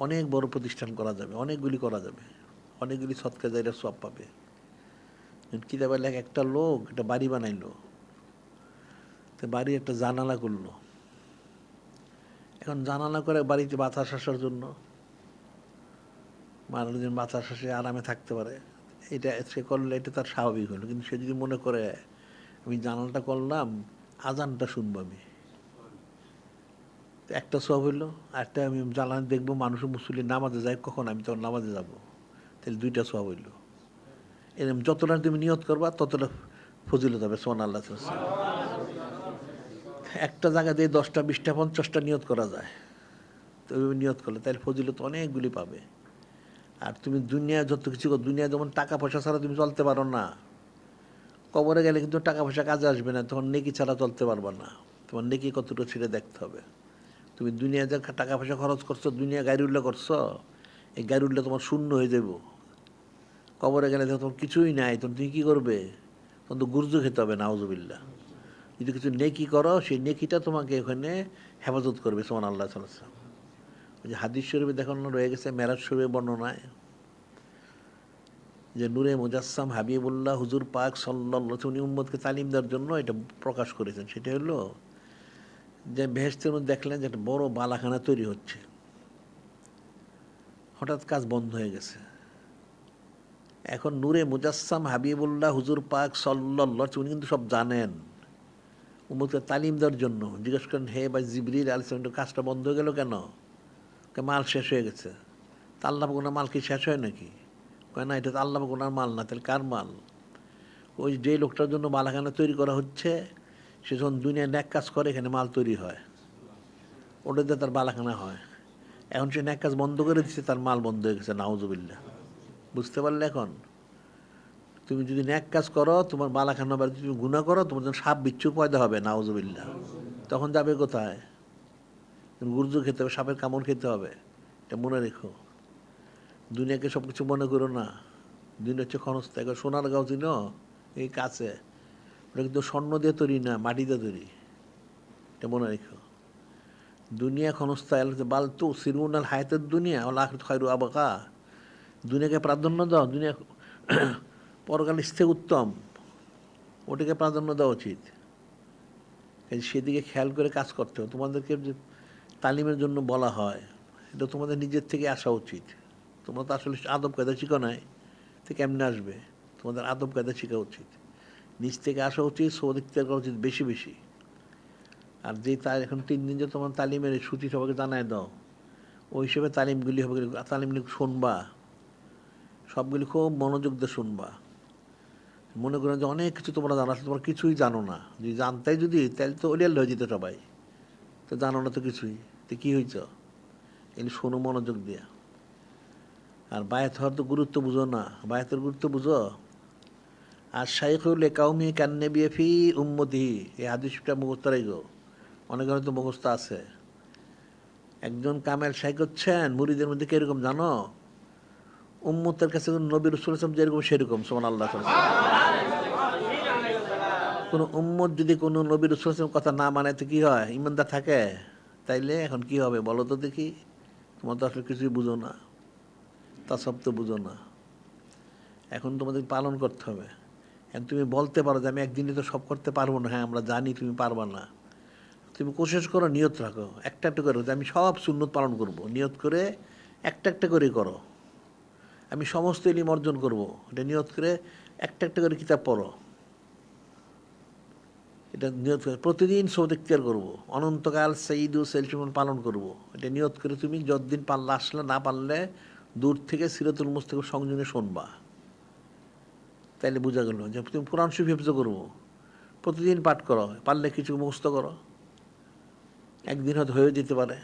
অনেক বড় প্রতিষ্ঠান করা যাবে, অনেকগুলি করা যাবে, অনেকগুলি সৎকা জায়গা সব পাবে। কিতাবে লেখা একটা লোক একটা বাড়ি বানাইলো, তো বাড়ি একটা জানালা করলো। এখন জানালা করে বাড়িতে বাতাস আসার জন্য, মানুষজন বাতাস আসে আরামে থাকতে পারে, এটা সে করলে এটা তার স্বাভাবিক হলো। কিন্তু সে যদি মনে করে আমি জানালাটা করলাম আজানটা শুনবো আমি, একটা সব হইলো। একটা আমি জানালা দেখবো মানুষ মুসল্লি নামাজে যায়, কখন আমি তখন নামাজে যাব, তাহলে 2টা সব হইলো। এরকম যতটা তুমি নিয়ত করবা ততটা ফজিলত হবে। সুবহানাল্লাহ। একটা জায়গা দিয়ে 10টা 20টা 50টা নিয়ত করা যায়, তো ওইভাবে নিয়ত করলে তাহলে ফজিলত অনেকগুলি পাবে। আর তুমি দুনিয়া যত কিছু, দুনিয়া যেমন টাকা পয়সা ছাড়া তুমি চলতে পারো না, কবরে গেলে কিন্তু টাকা পয়সা কাজে আসবে না, তখন নেকি ছাড়া চলতে পারবা না। তোমার নেকি কতটুকু ছেড়ে দেখতে হবে। তুমি দুনিয়া যে টাকা পয়সা খরচ করছো, দুনিয়া গাড়ি উল্লা করছো, এই গাড়ি উল্লা তোমার শূন্য হয়ে যাব। কবরে গেলে তোমার কিছুই নাই, তখন তুমি কী করবে? তখন তো গুর্জু খেতে হবে, নাউজুবিল্লাহ। যদি কিছু নেকি করো, সেই নেকিটা তোমাকে ওখানে হেফাজত করবে। সুবহানাল্লাহ। ওই যে হাদিস শরীফে দেখানো রয়ে গেছে, মেরাজ শরীফের বর্ণনায়, যে নূরে মুজাসসাম হাবিবুল্লাহ হুজুর পাক সাল্লাল্লাহু আলাইহি ওয়াসাল্লাম উনি উম্মতকে তালিম দেওয়ার জন্য এটা প্রকাশ করেছেন। সেটা হলো যে বেহেশতের মধ্যে দেখলেন যে একটা বড় বালাখানা তৈরি হচ্ছে, হঠাৎ কাজ বন্ধ হয়ে গেছে। এখন নূরে মুজাসসাম হাবিবুল্লাহ হুজুর পাক সাল্লাল্লাহু আলাইহি ওয়াসাল্লাম উনি কিন্তু সব জানেন। উম্মতকে তালিম দেওয়ার জন্য জিজ্ঞেস করেন, হে ভাই জিবরিল আলাইহিস সালাম, কাজটা বন্ধ হয়ে গেল কেন? মাল শেষ হয়ে গেছে। তা আল্লাহ ওনার মাল কি শেষ হয় নাকি? কয় না, এটা তো আল্লাহ ওনার মাল না, তাহলে কার মাল? ওই যে লোকটার জন্য মালাখানা তৈরি করা হচ্ছে, সে যখন দুনিয়ায় ন্যাক কাজ করে এখানে মাল তৈরি হয়, ওটাতে তার বালাখানা হয়। এখন সে ন্যাক কাজ বন্ধ করে দিচ্ছে, তার মাল বন্ধ হয়ে গেছে। নাউজুবিল্লাহ। বুঝতে পারলে? এখন তুমি যদি ন্যাক কাজ করো তোমার বালাখানা বাড়ি, তুমি গুনাহ করো তোমার জন্য সাপ বিচ্ছু পয়দা হবে। নাউজুবিল্লাহ। তখন যাবে কোথায়? গুর্জু খেতে হবে, সাপের কামড় খেতে হবে। এটা মনে রেখো। দুনিয়াকে সব কিছু মনে করো না। দুনিয়া হচ্ছে ক্ষণস্থায়ী। সোনার গাঁও চিনো? এই কাছে, ওটা কিন্তু স্বর্ণ দিয়ে তৈরি না, মাটি দিয়ে তৈরি। এটা মনে রেখো। দুনিয়া ক্ষণস্থায়ী। বাল তু সিরুন আল হায়াতের দুনিয়া আল আখিরাতু খায়রু আবকা। দুনিয়াকে প্রাধান্য দাও, দুনিয়া পরকাল স্থির উত্তম, ওটাকে প্রাধান্য দেওয়া উচিত। সেদিকে খেয়াল করে কাজ করতে হবে। তোমাদেরকে যে তালিমের জন্য বলা হয়, এটা তোমাদের নিজের থেকে আসা উচিত। তোমরা তো আসলে আদব কায়দা শিখো নাই, তো কেমনে আসবে? তোমাদের আদব কায়দা শেখা উচিত, নিজ থেকে আসা উচিত, সদিকতা করা উচিত বেশি বেশি। আর যে তার এখন 3 দিন যে তোমার তালিমের সূচি সবাইকে জানায় দাও, ওই হিসেবে তালিমগুলি হবে। তালিমগুলি শুনবা, সবগুলি খুব মনোযোগ দিয়ে শুনবা। মনে করেন যে অনেক কিছু তোমরা জানো, আসলে তোমরা কিছুই জানো না। যদি জানতাই যদি, তাহলে তো ওলিয়াল হয়ে যেত সবাই। তো জানো না তো কিছুই, তো কী হয়েছ? এগুলি শোনো মনোযোগ দিয়া। আর বায়াত হওয়ার তো গুরুত্ব বুঝো না, বায়াতের গুরুত্ব বুঝো। আর শাইখুল কাউমি কান্নে বিএফি উম্মতিহি, এই হাদিসটা মুখস্থ রাখো। অনেকের হয়তো মুখস্থ আছে। একজন কামেল শাইখ হচ্ছেন মুরিদের মধ্যে কিরকম জানো? উম্মতের কাছে নবী রাসূল যেরকম সেরকম। সুবহানাল্লাহ। কোনো উম্মত যদি কোনো নবী রাসূল কথা না মানে তো কি হয়? ইমানদার থাকে? তাইলে এখন কি হবে বলো তো দেখি? তোমার তো আসলে কিছুই বুঝো না, তা সব তো বুঝো না। এখন তোমাদের পালন করতে হবে। এখন তুমি বলতে পারো যে আমি একদিনে তো সব করতে পারবো না। হ্যাঁ, আমরা জানি তুমি পারবা না। তুমি কোশিশ করো, নিয়ত রাখো, একটা একটা করে যে আমি সব সুন্নত পালন করব, নিয়ত করে একটা একটা করে করো। আমি সমস্ত ইলম অর্জন করব, এটা নিয়ত করে একটা একটা করে কিতাব পড়ো, এটা নিয়ত করে প্রতিদিন সৌদ ইখতিয়ার করবো, অনন্তকাল সঈদু সেলসিমন পালন করব, এটা নিয়ত করে তুমি যতদিন পারলে আসলে, না পারলে দূর থেকে সিরাতুল মুস্তাকিম সংযোগে শুনবা। তাইলে বোঝা গেল যে তুমি কোরআন শরীফ হিফজ করবো, প্রতিদিন পাঠ করো, পারলে কিছু মুখস্থ করো, একদিন হয়তো হয়ে যেতে পারে।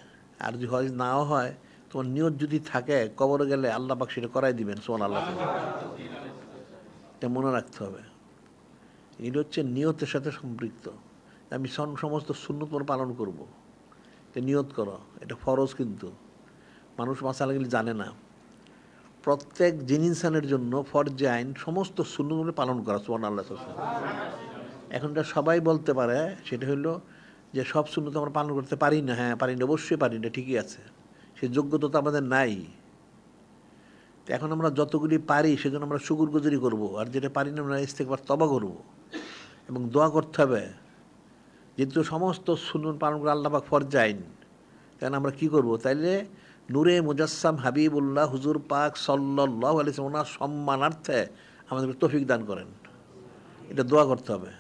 আর যদি হয় নাও হয়, তোমার নিয়ত যদি থাকে, কবরে গেলে আল্লাহ পাক সেটা করাই দিবেন। সুবহানাল্লাহ, এটা মনে রাখতে হবে। এটা হচ্ছে নিয়তের সাথে সম্পৃক্ত। আমি সমস্ত সুন্নত পালন করব, এটা নিয়ত করো, এটা ফরজ। কিন্তু মানুষ মাসালাগুলি জানে না। প্রত্যেক জিনিসানের জন্য ফরজে আইন সমস্ত সুন্নতগুলো পালন করা। সুবহানাল্লাহ। এখন এটা সবাই বলতে পারে, সেটা হলো যে সব সুন্নত আমরা পালন করতে পারি না। হ্যাঁ পারি না, অবশ্যই পারি না, ঠিকই আছে, সে যোগ্যতা তো আমাদের নাই। তো এখন আমরা যতগুলি পারি সেজন্য আমরা শুকরগুজারি করব, আর যেটা পারি না আমরা ইস্তেগফার তওবা করব এবং দোয়া করতে হবে। যেহেতু সমস্ত সুন্নত পালন করে আল্লাহ পাক ফরজ আইন, তাই আমরা কী করব? তাইলে নূরে মুজাসসাম হাবিবুল্লাহ হুজুর পাক সাল্লাল্লাহু আলাইহি ওয়াসাল্লাম ওনার সম্মানার্থে আমাদেরকে তৌফিক দান করেন, এটা দোয়া করতে হবে।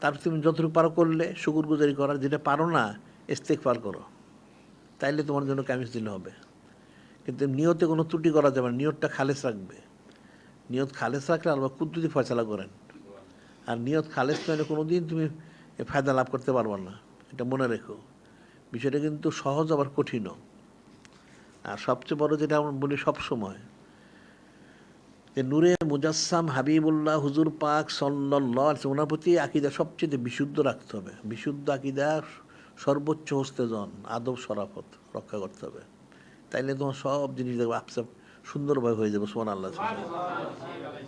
তারপর তুমি যতটুকু পারো করলে শুকরগুজারি করার, যেটা পারো না ইস্তেগফার করো, তাইলে তোমার জন্য কামিজ দিলে হবে। কিন্তু নিয়তে কোনো ত্রুটি করা যাবে না, নিয়তটা খালেস রাখবে। নিয়ত খালেস রাখলে আল্লাহ কুদরতি ফয়সালা করেন। আর নিয়ত খালেস নইলে কোনো দিন তুমি ফায়দা লাভ করতে পারবে না, এটা মনে রেখো। বিষয়টা কিন্তু সহজ আবার কঠিনও। আর সবচেয়ে বড় যেটা আমরা বলি সবসময়, যে নূরে মুজাসসাম হাবিবুল্লাহ হুজুর পাক সাল্লাল্লাহু আলাইহি ওনার প্রতি আকীদা সবচেয়ে বিশুদ্ধ রাখতে হবে। বিশুদ্ধ আকীদা সর্বোচ্চ হস্তেজন, আদব শরাফত রক্ষা করতে হবে। তাইলে তোমার সব জিনিস দেখবে আপসাপ সুন্দরভাবে হয়ে যাবে। সুবহানাল্লাহ।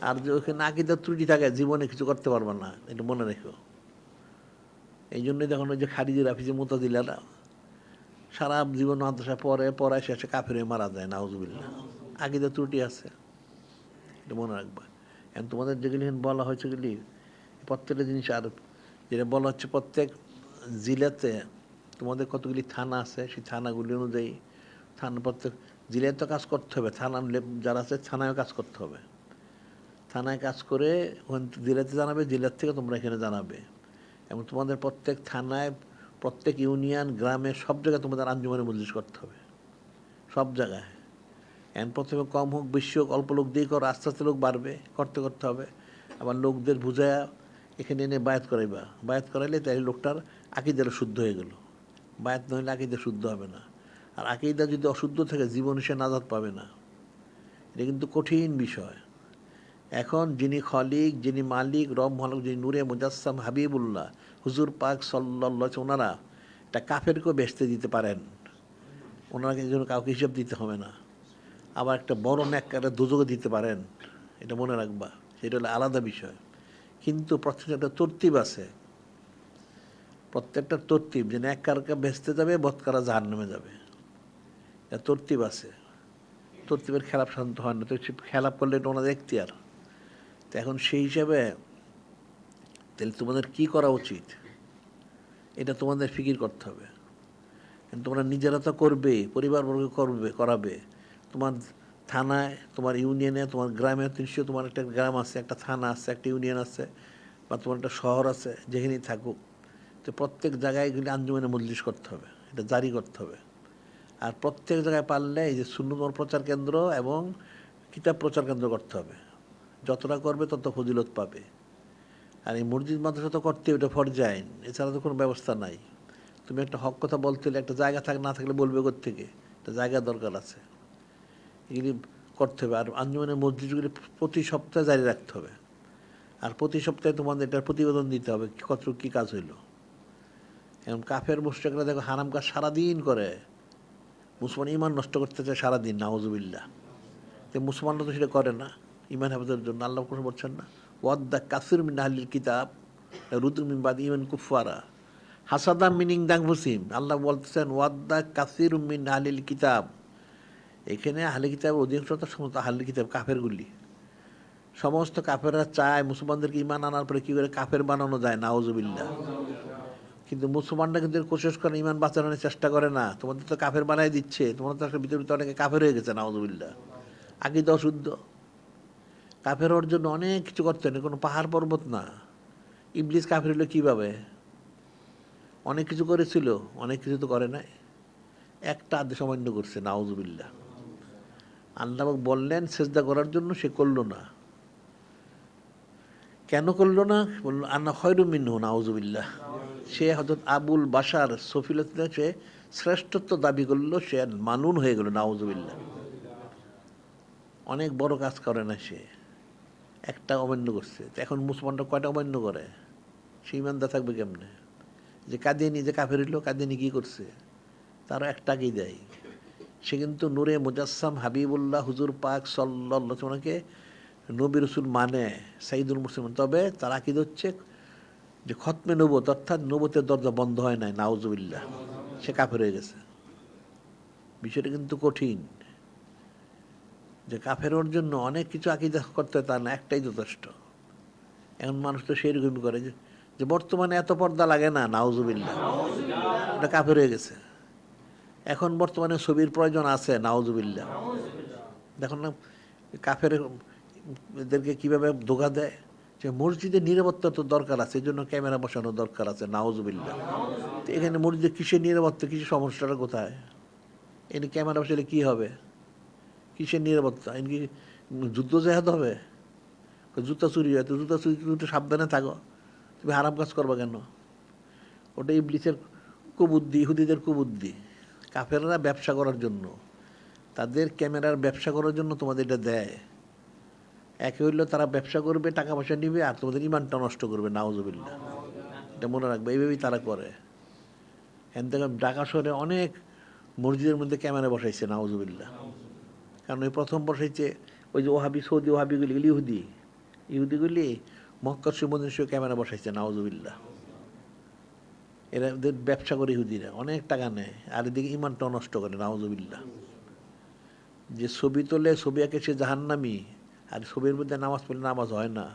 আর যে ওখানে আকীদার ত্রুটি থাকে, জীবনে কিছু করতে পারবে না, এটা মনে রেখো। এই জন্যই দেখুন ওই যে খারিজি রাফিজি মুতাজিলারা সারা জীবন মাদ্রাসা পড়ায় শেষে কাফের হয়ে মারা যায়, নাউজুবিল্লাহ। আকীদার ত্রুটি আছে, এটা মনে রাখবা। এখন তোমাদের যেগুলি বলা হয়েছে গেলি প্রত্যেকটা জিনিস, আর যেটা বলা হচ্ছে প্রত্যেক জেলাতে তোমাদের কতগুলি থানা আছে, সেই থানাগুলি অনুযায়ী থানা প্রত্যেক জেলায় তো কাজ করতে হবে, থানা যারা আছে থানায়ও কাজ করতে হবে। থানায় কাজ করে ওখান জেলাতে জানাবে, জেলার থেকে তোমরা এখানে জানাবে। এবং তোমাদের প্রত্যেক থানায়, প্রত্যেক ইউনিয়ন, গ্রামে, সব জায়গায় তোমাদের আঞ্জুমানে মজলিস করতে হবে, সব জায়গায়। এখন প্রথমে কম হোক বেশি হোক অল্প লোক দিয়ে করো, আস্তে আস্তে লোক বাড়বে, করতে করতে হবে। আবার লোকদের বুঝায়া এখানে এনে বায়াত করাইবা, বায়াত করাইলে তাই লোকটার আকীদা শুদ্ধ হয়ে গেল। বায়াত নইলে আকীদা শুদ্ধ হবে না। আর আকীদা যদি অশুদ্ধ থাকে জীবনে সে নাজাত পাবে না। এটা কিন্তু কঠিন বিষয়। এখন যিনি খলিক, যিনি মালিক, রব মালিক, যিনি নূরে মুজাসসাম হাবিবুল্লাহ হুজুর পাক সাল্লাল্লাহু, ওনারা একটা কাফেরকেও বেচতে দিতে পারেন, ওনাকে এই জন্য কাউকে হিসাব দিতে হবে না। আবার একটা বড় নেককারে দুজকে দিতে পারেন, এটা মনে রাখবা, সেটা হলো আলাদা বিষয়। কিন্তু প্রত্যেকটা তরতিব আছে, প্রত্যেকটা তরতিব, যে নেককারকে বেচতে যাবে, বদকারা জাহান্নামে যাবে, এটা তরতিব আছে। তরতিবের খেলাপ শান্ত হয় না, তো খেলাপ করলে এটা ওনাদের এখতিয়ার। তো এখন সেই হিসাবে তাহলে তোমাদের কি করা উচিত, এটা তোমাদের ফিকির করতে হবে। তোমরা নিজেরা তো করবে, পরিবারবর্গ করবে, করাবে। তোমার থানায়, তোমার ইউনিয়নে, তোমার গ্রামে, নিশ্চয়ই তোমার একটা গ্রাম আছে, একটা থানা আছে, একটা ইউনিয়ন আছে, বা তোমার একটা শহর আছে, যেখানেই থাকুক, তো প্রত্যেক জায়গায় এগুলি আঞ্জুমানে মজলিস করতে হবে, এটা জারি করতে হবে। আর প্রত্যেক জায়গায় পারলে এই যে সুন্নত প্রচার কেন্দ্র এবং কিতাব প্রচার কেন্দ্র করতে হবে। যতটা করবে তত ফজিলত পাবে। আর এই মসজিদ মাদ্রাসা তো করতে, ওটা ফরজ আইন, এছাড়া তো কোনো ব্যবস্থা নাই। তুমি একটা হক কথা বলতে হলে একটা জায়গা না থাকলে বলবে কোত্থেকে, একটা জায়গা দরকার আছে, এগুলি করতে হবে। আর আঞ্জুমানের মসজিদগুলি প্রতি সপ্তাহে জারি রাখতে হবে। আর প্রতি সপ্তাহে তোমাদের এটার প্রতিবেদন দিতে হবে কত কী কাজ হইল। এখন কাফের মুশরিকরা দেখো হারাম কাজ সারাদিন করে, মুসলমান ইমান নষ্ট করতে চায় সারাদিন, নাউজুবিল্লাহ। তো মুসলমানরা তো সেটা করে না ইমান হেফাজতের জন্য। আল্লাহ কোন বলছেন না, ওয়াদ্দা কাসির মিন আহলিল কিতাব রুদু মিন বাদি ইমান কুফারা হাসাদাম মিনিং দাং হুসিম। আল্লাহ বলতেছেন ওয়াদ্দা কাসির মিন আহলিল কিতাব, এখানে আহলে কিতাবের অধিকাংশ সমস্ত আহলে কিতাব কাফেরগুলি, সমস্ত কাফেররা চায় মুসলমানদেরকে ইমান আনার পরে কী করে কাফের বানানো যায়, নাউজুবিল্লাহ। কিন্তু মুসলমানরা কিন্তু কোশিশ করে, ইমান বাঁচানোর চেষ্টা করে না। তোমাদের তো কাফের বানাই দিচ্ছে, তোমাদের তো একটা ভিতরে অনেকে কাফের হয়ে গেছে নাউজুবিল্লাহ। আকীদা অশুদ্ধ। কাফের হওয়ার জন্য অনেক কিছু করতে হয়, কোনো পাহাড় পর্বত না। ইবলিস কাফের হলো কীভাবে? অনেক কিছু করেছিল, অনেক কিছু তো করে নাই, একটা আদেশ অমান্য করছে নাউজুবিল্লাহ। আল্লাহ বললেন সেজদা করার জন্য, সে করলো না। কেন করলো না? বললো আন্না খয়রুম মিনহু, নাউজুবিল্লাহ। সে হযরত আবুল বাশার সফিলতে সে শ্রেষ্ঠত্ব দাবি করলো, সে মানুন হয়ে গেল, নাউজুবিল্লাহ। অনেক বড় কাজ করে না সে, একটা অমান্য করছে। এখন মুসলমানরা কয়টা অমান্য করে? সে ইমানদার থাকবে কেমনে? যে কাদিয়ানী যে কাফের হইল, কাদিয়ানী কি করছে? তারা একটাকেই দেয়। সে কিন্তু নূরে মুজাসসাম হাবিবুল্লাহ হুজুর পাক সাল্লাল্লাহু আলাইহি ওয়াসাল্লামকে নবী রসুল মানে, সাইদুল মুসলিম। তবে তার আকীদা হচ্ছে যে খতমে নবুয়ত, অর্থাৎ নবুয়তের দরজা বন্ধ হয় নাই, নাউজুবিল্লাহ। সে কাফের হয়ে গেছে। বিষয়টা কিন্তু কঠিন, যে কাফের হওয়ার জন্য অনেক কিছু আকীদা করতে হয় তা না, একটাই যথেষ্ট। এখন মানুষ তো সেইরকমই করে, যে বর্তমানে এত পর্দা লাগে না, নাউজুবিল্লাহ, এটা কাফের হয়ে গেছে। এখন বর্তমানে ছবির প্রয়োজন আছে, নাউজুবিল্লাহ। দেখুন না কাফের এদেরকে কীভাবে ধোঁকা দেয়, যে মসজিদে নিরাপত্তা তো দরকার আছে, এই জন্য ক্যামেরা বসানোর দরকার আছে, নাউজুবিল্লাহ। তো এখানে মসজিদে কিসের নিরাপত্তা, কিসের সমস্যাটা কোথায়? এনে ক্যামেরা বসালে কী হবে? কিসের নিরাপত্তা? এনে কি যুদ্ধ জেহাদ হবে? জুতা চুরি হয়, তো জুতা চুরি একটু সাবধানে থাকো, তুমি হারাম কাজ করবা কেন? ওটা ইবলিসের কুবুদ্ধি, ইহুদিদের কুবুদ্ধি। কাফেররা ব্যবসা করার জন্য, তাদের ক্যামেরার ব্যবসা করার জন্য তোমাদের এটা দেয়। একে হইল তারা ব্যবসা করবে, টাকা পয়সা নিবে, আর তোমাদের ইমানটা নষ্ট করবে, নাউজুবিল্লাহ। এটা মনে রাখবে, এইভাবেই তারা করে। এখান থেকে ঢাকা শহরে অনেক মসজিদের মধ্যে ক্যামেরা বসাইছে, নাউজুবিল্লাহ। কারণ ওই প্রথম বসাইছে ওই যে ওহাবি, সৌদি ওহাবিগুলি, ইহুদি, ইহুদিগুলি মক্কা মদিনার ক্যামেরা বসাইছে, নাউজুবিল্লাহ। এরা ওদের ব্যবসা করে ইহুদিরা, অনেক টাকা নেয়, আর এদিকে ইমানটাও নষ্ট করে, নাউজুবিল্লাহ। যে ছবি তোলে, ছবি আঁকে, সে জাহান্নামী। আর ছবির মধ্যে নামাজ পড়লে নামাজ হয় না,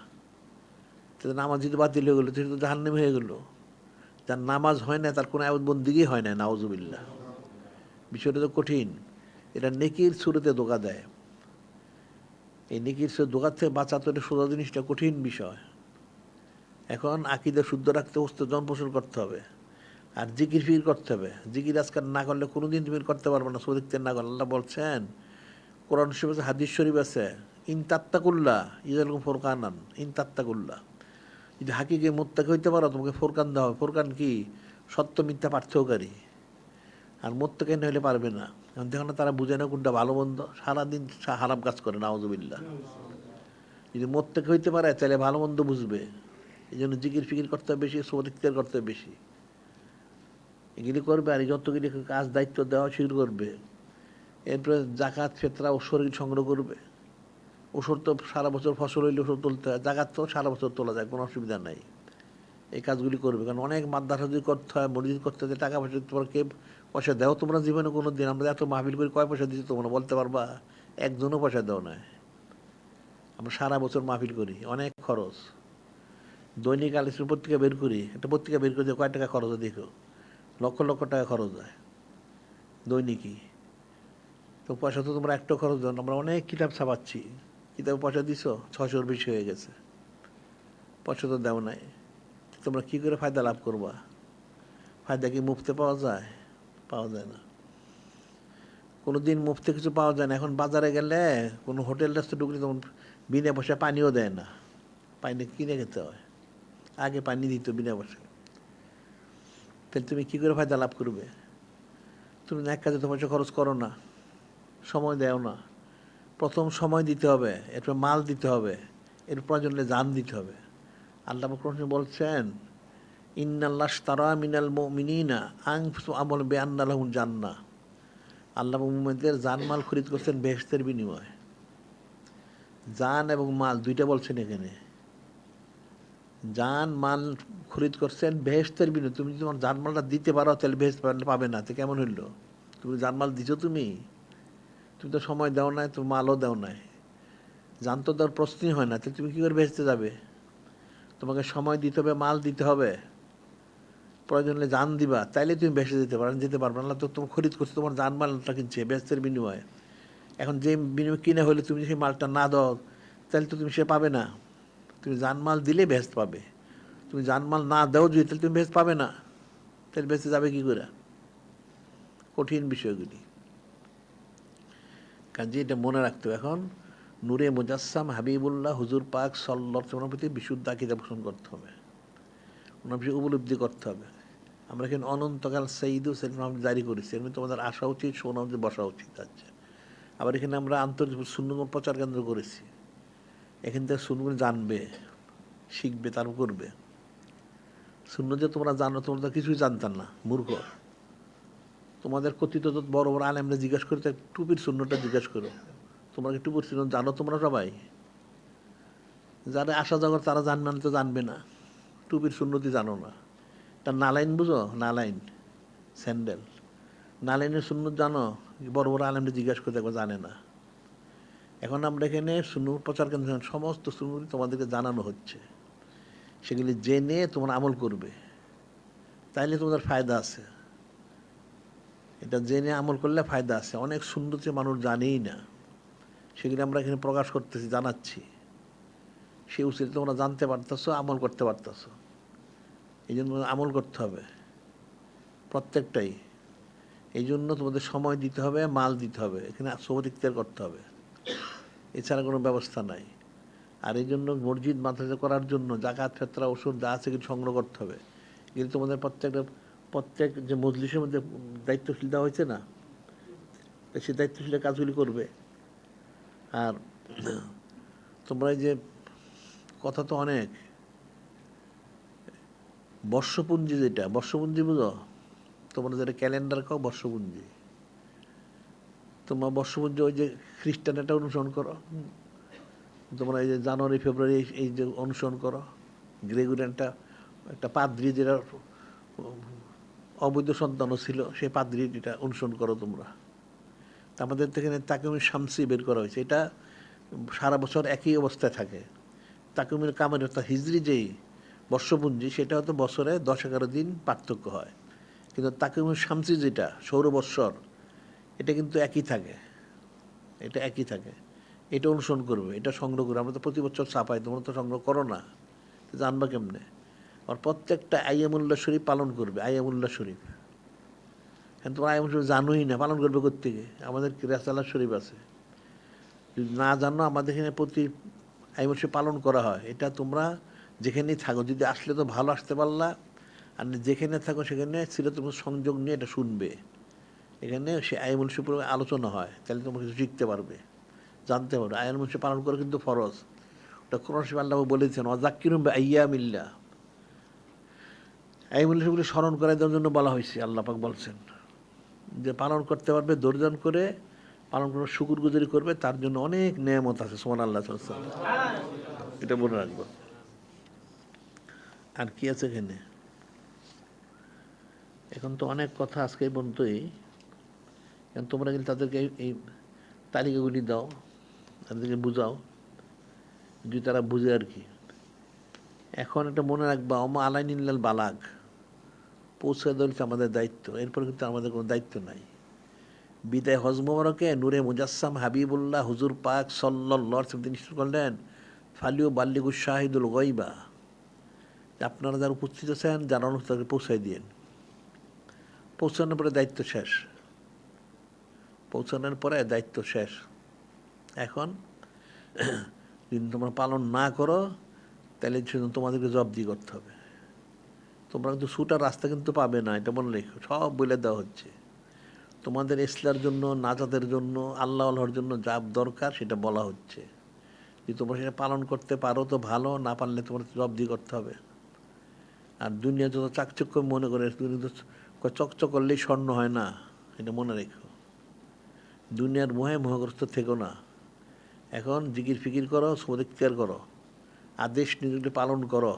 তাদের নামাজ যদি বাতিল হয়ে গেলো, সে তো জাহান্নামী হয়ে গেলো। যার নামাজ হয় না, তার কোনো আবাদবন্দেগী হয় না, নাউজুবিল্লাহ। বিষয়টা তো কঠিন। এটা নেকির সুরতে ধোঁকা দেয়। এই নেকির সুরে ধোঁকার থেকে বাঁচাতে হলে সোজা জিনিসটা কঠিন বিষয়। এখন আকীদা শুদ্ধ রাখতে হচ্ছে, জন পোষণ করতে হবে, আর জিকির ফিকির করতে হবে। জিকির আজকাল না করলে কোনোদিন তুমি করতে পারবে না, সদিকতে না করলে। আল্লাহ বলছেন কোরআন শরীফ আছে, হাদিস শরীফ আছে, ইন তাত্তাকুল্লাহ ইজালকুম ফোরকানান, ইন তাত্তাকুল্লাহ। যদি হাকিকে মোত্তাকি হইতে পারো, তোমাকে ফোরকান দেওয়া হবে। ফোরকান কি? সত্য মিথ্যা পার্থক্যকারী। আর মোত্তাকি না হলে পারবে না। কারণ দেখো না, তারা বুঝে না কোনটা ভালো মন্দ, সারাদিন হারাম কাজ করে, নাউজুবিল্লাহ। যদি মোত্তাকি হইতে পারে, তাহলে ভালো মন্দ বুঝবে। এই জন্য জিকির ফিকির করতে হবে বেশি, সদিকতের করতে হবে বেশি। এগুলি করবে, আর যতগুলি কাজ দায়িত্ব দেওয়া শুরু করবে। এরপরে জাকাত, ফেতরা, ওষুধ সংগ্রহ করবে। ওষুধ তো সারা বছর ফসল হইলে ওষুধ তুলতে হয়, জাকাত তো সারা বছর তোলা যায়, কোনো অসুবিধা নাই। এই কাজগুলি করবে, কারণ অনেক মাদ্রাসা যদি করতে হয়, মসজিদ করতে হয়, টাকা পয়সা তোমার কে পয়সা দেও তোমরা জীবনে কোনো দিন? আমরা এত মাহফিল করি, কয় পয়সা দিচ্ছি তোমরা বলতে পারবা? একজনও পয়সা দেও না। আমরা সারা বছর মাহফিল করি, অনেক খরচ। দৈনিক আলোচনা পত্রিকা বের করি, একটা পত্রিকা বের করে কয় টাকা খরচ হয় দেখো, লক্ষ লক্ষ টাকা খরচ হয় দৈনিকই। তো পয়সা তো তোমরা একটা খরচ দেন, আমরা অনেক কিতাব ছাপাচ্ছি, কিতাবে পয়সা দিছ 600-র বেশি হয়ে গেছে, পয়সা তো দেও নাই। তোমরা কী করে ফায়দা লাভ করবা? ফায়দা কি মুফতে পাওয়া যায়? পাওয়া যায় না, কোনো দিন মুফতে কিছু পাওয়া যায় না। এখন বাজারে গেলে কোনো হোটেল রেস্টুরেন্ট ঢুকলে তখন বিনা পয়সা পানিও দেয় না, পানি কিনে খেতে হয়। আগে পানি দিত বিনা পয়সায়। তাহলে তুমি কী করে ফায়দা লাভ করবে? তুমি এক কাজে তো পয়সা খরচ করো না, সময় দেও না। প্রথম সময় দিতে হবে, এরপর মাল দিতে হবে, এর প্রয়োজন হলে জান দিতে হবে। আল্লাহ বলছেন ইন্নাল্লাহশতারা মিনাল মুমিনিনা আনফুসাহুম আমল বিআন্না লাহুম জান্নাহ। আল্লাহ মুমিনদের জানমাল খরিদ করছেন বেহেশতের বিনিময়ে। জান এবং মাল দুইটা বলছেন এখানে। জান মাল খরিদ করছেন বেহেশতের বিনিময়ে। তুমি যদি তোমার জানমালটা দিতে পারো, তাহলে বেহেশত পাবে না। তো কেমন হইল? তুমি জানমাল দিছো, তুমি তো সময় দাও নাই, তুমি মালও দাও নাই, জান তো দেওয়ার প্রশ্নই হয় না। তাহলে তুমি কী করে বেহেশতে যাবে? তোমাকে সময় দিতে হবে, মাল দিতে হবে, প্রয়োজন হলে জান দিবা, তাইলে তুমি বেঁচে যেতে পারো, যেতে পারবে না। তো তোমার খরিদ করছে, তোমার জানমালটা কিনছে বেচতের বিনিময়ে। এখন যে বিনিময় কিনে হলে তুমি সেই মালটা না দাও, তাহলে তো তুমি সে পাবে না। তুমি জানমাল দিলে বেহেস্ত পাবে, তুমি জানমাল না দাও যদি, তাহলে তুমি বেহেস্ত পাবে না। তাহলে বেঁচে যাবে কী করে? কঠিন বিষয়গুলি, কাজে এটা মনে রাখতে হবে। এখন নূরে মুজাসসাম হাবিবুল্লাহ হুজুর পাক সাল্লাল্লাহু আলাইহি ওয়াসাল্লামের প্রতি বিশুদ্ধ আকীদা পোষণ করতে হবে, ওনার বিষয়ে উপলব্ধি করতে হবে। আমরা এখানে অনন্তকাল সঈদ সেলিম জারি করেছি, এর মধ্যে তোমাদের আসা উচিত, শোনা উচিত, বসা উচিত আছে। আবার এখানে আমরা আন্তর্জাতিক সুন্নাত প্রচার কেন্দ্র করেছি, এখান থেকে সুন্নাত জানবে, শিখবে, তারপর করবে। সুন্নাত যে তোমরা জানো, তোমরা তো কিছুই জানতাম না, মূর্খ। তোমাদের কথিত বড় বড় আলেমরা জিজ্ঞাসা করতে, টুপির সুন্নতটা জিজ্ঞাসা করো, তোমরা কি টুপির সুন্নত জানো? তোমরা সবাই যারা আসা যাওয়ার তারা জানবে না, তো জানবে না, টুপির সুন্নতি জানো না। তা নালাইন বুঝো, নালাইন স্যান্ডেল, নালাইনের সুন্নত জানো? বড় বড় আলেমরা জিজ্ঞাসা করতে একবার জানে না। এখন আমরা এখানে সুন্নত প্রচার কেন্দ্র সমস্ত সুন্নত তোমাদেরকে জানানো হচ্ছে, সেগুলি জেনে তোমরা আমল করবে, তাইলে তোমাদের ফায়দা আছে। এটা জেনে আমল করলে ফায়দা আছে। অনেক সুন্নতি মানুষ জানেই না, সেগুলি আমরা এখানে প্রকাশ করতেছি, জানাচ্ছি। সে উচিত তোমরা জানতে পারতেছো, আমল করতে পারতেছো। এই জন্য আমল করতে হবে প্রত্যেকটাই। এই জন্য তোমাদের সময় দিতে হবে, মাল দিতে হবে, এখানে সবর ইখতিয়ার করতে হবে, এছাড়া কোনো ব্যবস্থা নাই। আর এই জন্য মসজিদ মাদ্রাসা করার জন্য জাকাত, ফেতরা, ওষুধ যা আছে কিছু সংগ্রহ করতে হবে। কিন্তু তোমাদের প্রত্যেক যে মজলিসের মধ্যে দায়িত্বশীল দেওয়া হয়েছে না, সে দায়িত্বশীলের কাজগুলি করবে। আর তোমরা এই যে কথা তো অনেক, বর্ষপুঞ্জি, যেটা বর্ষপুঞ্জি বুঝো, তোমরা যেটা ক্যালেন্ডার খাও বর্ষপুঞ্জি, তোমরা বর্ষপুঞ্জি ওই যে খ্রিস্টান এটা অনুসরণ করো, তোমরা এই যে জানুয়ারি ফেব্রুয়ারি এই যে অনুসরণ করো, গ্রেগরিয়ানটা একটা পাদ্রি যেটা অবৈধ সন্তানও ছিল, সেই পাদ্রি এটা অনুসরণ করো তোমরা। আমাদের তো এখানে তাকিমুল শামসি বের করা হয়েছে, এটা সারা বছর একই অবস্থায় থাকে। তাকিমুল কামের অর্থাৎ হিজরি যেই বর্ষপুঞ্জি, সেটা হয়তো বছরে 10-11 দিন পার্থক্য হয়, কিন্তু তাকিমুল শামসি যেটা সৌরবৎসর, এটা কিন্তু একই থাকে, এটা একই থাকে। এটা অনুসরণ করবে, এটা সংগ্রহ করবে। আমরা তো প্রতি বছর ছাপাই, তোমরা তো সংগ্রহ করো না, জানবা কেমনে? আর প্রত্যেকটা আইয়ামুল্লাহ শরীফ পালন করবে, আইয়ামুল্লাহ শরীফ। হ্যাঁ, তোমার আইয়ামুল শরীফ জানোই না, পালন করবে কোত্থেকে? আমাদের রেসালাহ শরীফ আছে, যদি না জানো, আমাদের এখানে প্রতি আইয়ামুল শরীফ পালন করা হয়। এটা তোমরা যেখানেই থাকো, যদি আসলে তো ভালো আসতে পারলা, আর যেখানে থাকো সেখানে ছিল তোমার সংযোগ নিয়ে এটা শুনবে। এখানে সে আইয়ামুল শরীফ আলোচনা হয়, তাহলে তোমরা কিছু শিখতে পারবে, জানতে পারবে। আইয়ামুল শরীফ পালন করা কিন্তু ফরজ। ওটা কোরআন শরীফে আল্লাহ বলেছেন, অযাক্কিরুম বিআইয়ামিল্লাহ, আইয়ামুল শরীফগুলি স্মরণ করাই দেওয়ার জন্য বলা হয়েছে। আল্লাহ পাক বলছেন যে পালন করতে পারবে, ধৈর্য করে পালন করে শুকরগুজারি করবে, তার জন্য অনেক নেয়ামত আছে। সুবহানাল্লাহ, এটা মনে রাখবো। আর কি আছে এখানে? এখন তো অনেক কথা আজকে এই পর্যন্তই। এখন তোমরা কিন্তু তাদেরকে এই তালিকাগুলি দাও, তাদেরকে বুঝাও, যদি তারা বুঝে আর কি। এখন এটা মনে রাখবা, ওমা আলাইনিল্লাল বালাগ, পৌঁছে দেওয়া হচ্ছে আমাদের দায়িত্ব, এরপর কিন্তু আমাদের কোনো দায়িত্ব নাই। বিদায় হজ মোবারকে নূরে মুজাসসাম হাবিবুল্লাহ হুজুর পাক সাল্লাল্লাহু আলাইহি ওয়াসাল্লাম নিশ্চিত করলেন, ফালিউ বাল্লিগু শাহিদুল গায়বা, আপনারা যারা উপস্থিত আছেন, যারা অনুষ্ঠানকে পৌঁছাই দিন। পৌঁছানোর পরে দায়িত্ব শেষ, পৌঁছানোর পরে দায়িত্ব শেষ। এখন যদি তোমরা পালন না করো, তাহলে তোমাদেরকে জবাবদিহি করতে হবে। তোমরা কিন্তু ছুটার রাস্তা কিন্তু পাবে না, এটা মনে রেখো। সব বলে দেওয়া হচ্ছে তোমাদের ইসলার জন্য, নাজাতের জন্য, আল্লাহ আল্লাহর জন্য যা দরকার সেটা বলা হচ্ছে। যদি তোমরা সেটা পালন করতে পারো তো ভালো, না পারলে তোমার জবাবদিহি করতে হবে। আর দুনিয়া যত চাকচক্য মনে করে, চকচক করলেই স্বর্ণ হয় না, এটা মনে রেখো। দুনিয়ার মোহে মোহগ্রস্ত থেকো না। এখন জিকির ফিকির করো, সদিক্তিয়ার করো, আদেশ নিজেকে পালন করো,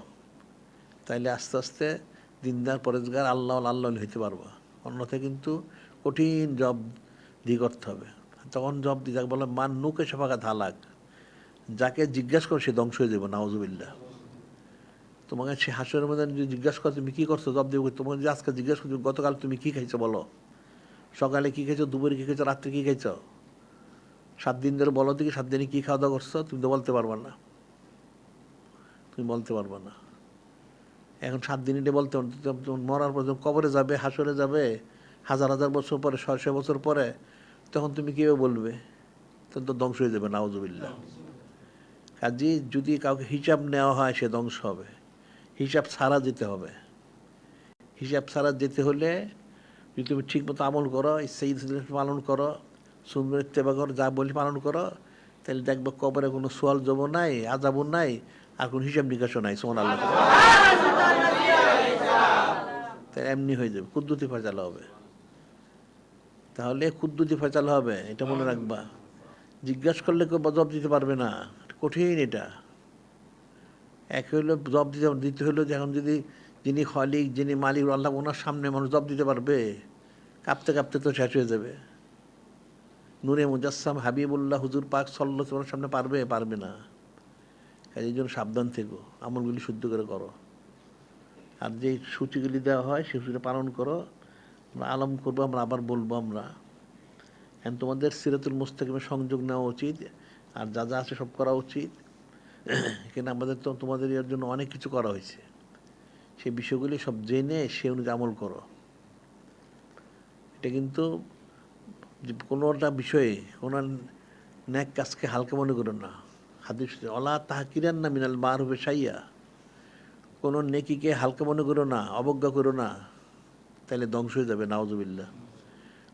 তাইলে আস্তে আস্তে দিনদার পরেজগার আল্লাহ আল্লাহ হইতে পারবা। অন্যথায় কিন্তু কঠিন জব দি করতে হবে। তখন জব দি যাকে বলে মান নুকে সাফাকাত হালাক, যাকে জিজ্ঞাসা করো সে ধ্বংস হয়ে যাবে, নাউজুবিল্লাহ। তোমাকে সে হাসরের মধ্যে যদি জিজ্ঞাসা করো তুমি কী করছো, জবাব দেবে। তোমাকে যদি আজকে জিজ্ঞাসা করছো গতকাল তুমি কী খাইছো বলো, সকালে কী খাইছো, দুপুরে কী খাইছো, রাত্রে কী খাইছো, 7 দিন ধরে বলো দেখি 7 দিনে কী খাওয়া দাওয়া করছো, তুমি তো বলতে পারবা না, তুমি বলতে পারবা না। এখন 7 দিন এটা বলতে পারো, মরার পর যখন কবরে যাবে, হাসরে যাবে, হাজার হাজার বছর পরে, 600 বছর পরে, তখন তুমি কীভাবে বলবে? তখন তো ধ্বংস হয়ে যাবে, নাউজুবিল্লাহ। কাজে যদি কাউকে হিসাব নেওয়া হয় সে ধ্বংস হবে। হিসাব ছাড়া যেতে হবে। হিসাব ছাড়া যেতে হলে যদি তুমি ঠিক মতো আমল করো, সেই পালন করো, সুন্দর ইত্তেবা করো, যা বলি পালন করো, তাহলে দেখবো কবরে কোনো সোয়াল জব নাই, আজাবও নাই, আর কোনো হিসাব নিকাশও নাই। সুবহানাল্লাহ। তাই এমনি হয়ে যাবে, কুদ্দুতি ফয়সালা হবে। তাহলে কুদ্দুতি ফয়সালা হবে, এটা মনে রাখবা। জিজ্ঞাসা করলে কেউ জবাব দিতে পারবে না, কঠিন এটা। এক হইলো জবাব দিতে হইলো, যখন যদি যিনি খালিক, যিনি মালিক আল্লাহ, ওনার সামনে মানুষ জবাব দিতে পারবে? কাঁপতে কাঁপতে তো শেষ হয়ে যাবে। নূরে মুজাসসাম হাবিবুল্লাহ হুজুর পাক সাল্লাল্লাহু আলাইহি ওয়াসাল্লামের সামনে পারবে না। এই জন্য সাবধান থেকো, আমলগুলি শুদ্ধ করে করো। আর যে সূচিগুলি দেওয়া হয় সে সূচিটা পালন করো। আমরা আলম করবো, আমরা আবার বলবো। আমরা এখন তোমাদের সিরাতুল মুস্তাকিমে সংযোগ নেওয়া উচিত, আর যা যা আছে সব করা উচিত। এখানে আমাদের তো তোমাদের এর জন্য অনেক কিছু করা হয়েছে, সেই বিষয়গুলি সব জেনে সে অনুযায়ী আমল করো। এটা কিন্তু কোনোটা বিষয়ে কোনো ন্যাক কাজকে হালকা মনে করো না। হাদিস অলা তাহকিরান না মিনাল মারুফি শাইয়া, কোনো নেকিকে হালকা মনে করো না, অবজ্ঞা করো না, তাহলে ধ্বংস হয়ে যাবে, নাউজুবিল্লাহ।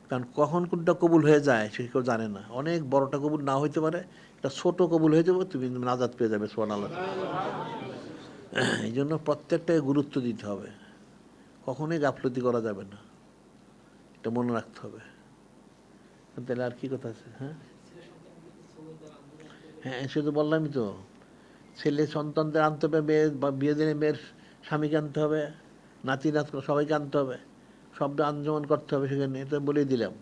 কারণ কখন কোনটা কবুল হয়ে যায় সে কেউ জানে না। অনেক বড়টা কবুল না হইতে পারে, এটা ছোট কবুল হয়ে যাবে, তুমি নাজাত পেয়ে যাবে। সুবহানাল্লাহ। এই জন্য প্রত্যেকটাকে গুরুত্ব দিতে হবে, কখনোই গাফলতি করা যাবে না, এটা মনে রাখতে হবে। তাহলে আর কি কথা আছে? হ্যাঁ হ্যাঁ, সে তো বললামই তো, ছেলে সন্তানদের আনতে হবে, মেয়ে বা বিয়ে দিনে মেয়ের স্বামীকে আনতে হবে, নাতি নাত সবাইকে আনতে হবে, সবটা আঞ্জমান করতে হবে সেখানে, এটা বলেই দিলাম।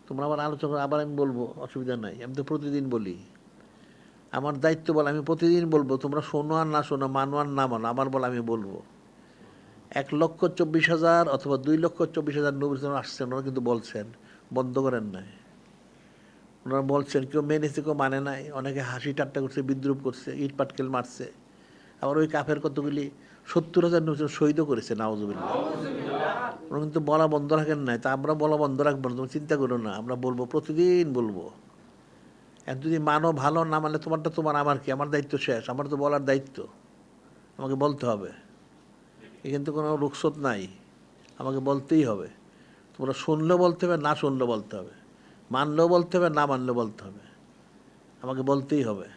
তোমরা আবার আলোচনা, আবার আমি বলবো, অসুবিধা নাই। আমি তো প্রতিদিন বলি, আমার দায়িত্ব বল, আমি প্রতিদিন বলবো। তোমরা শোনো আর না শোনো, মানো আর না মানো, আমার বল আমি বলবো। 1,24,000 অথবা 2,24,000 নবী আসছেন, ওরা কিন্তু বলছেন, বন্ধ করেন নাই। ওনারা বলছেন, কেউ মেনেছে, কেউ মানে নাই, অনেকে হাসি ঠাট্টা করছে, বিদ্রুপ করছে, ইট পাটকেল মারছে। আবার ওই কাফের কতগুলি 70,000 নবী শহীদও করেছে, নাউজুবিল্লাহ। ওরা কিন্তু বলা বন্ধ রাখেন নাই। তা আমরা বলা বন্ধ রাখবো না, তুমি চিন্তা করো না, আমরা বলবো, প্রতিদিন বলবো। আর যদি মানো ভালো, না মানলে তোমারটা তোমার, আমার কি, আমার দায়িত্ব শেষ। আমার তো বলার দায়িত্ব, আমাকে বলতে হবে। এখানে তো কোনো রুখসত নাই, আমাকে বলতেই হবে। তোমরা শুনলেও বলতে হবে, না শুনলেও বলতে হবে, মানলেও বলতে হবে, না মানলেও বলতে হবে, আমাকে বলতেই হবে।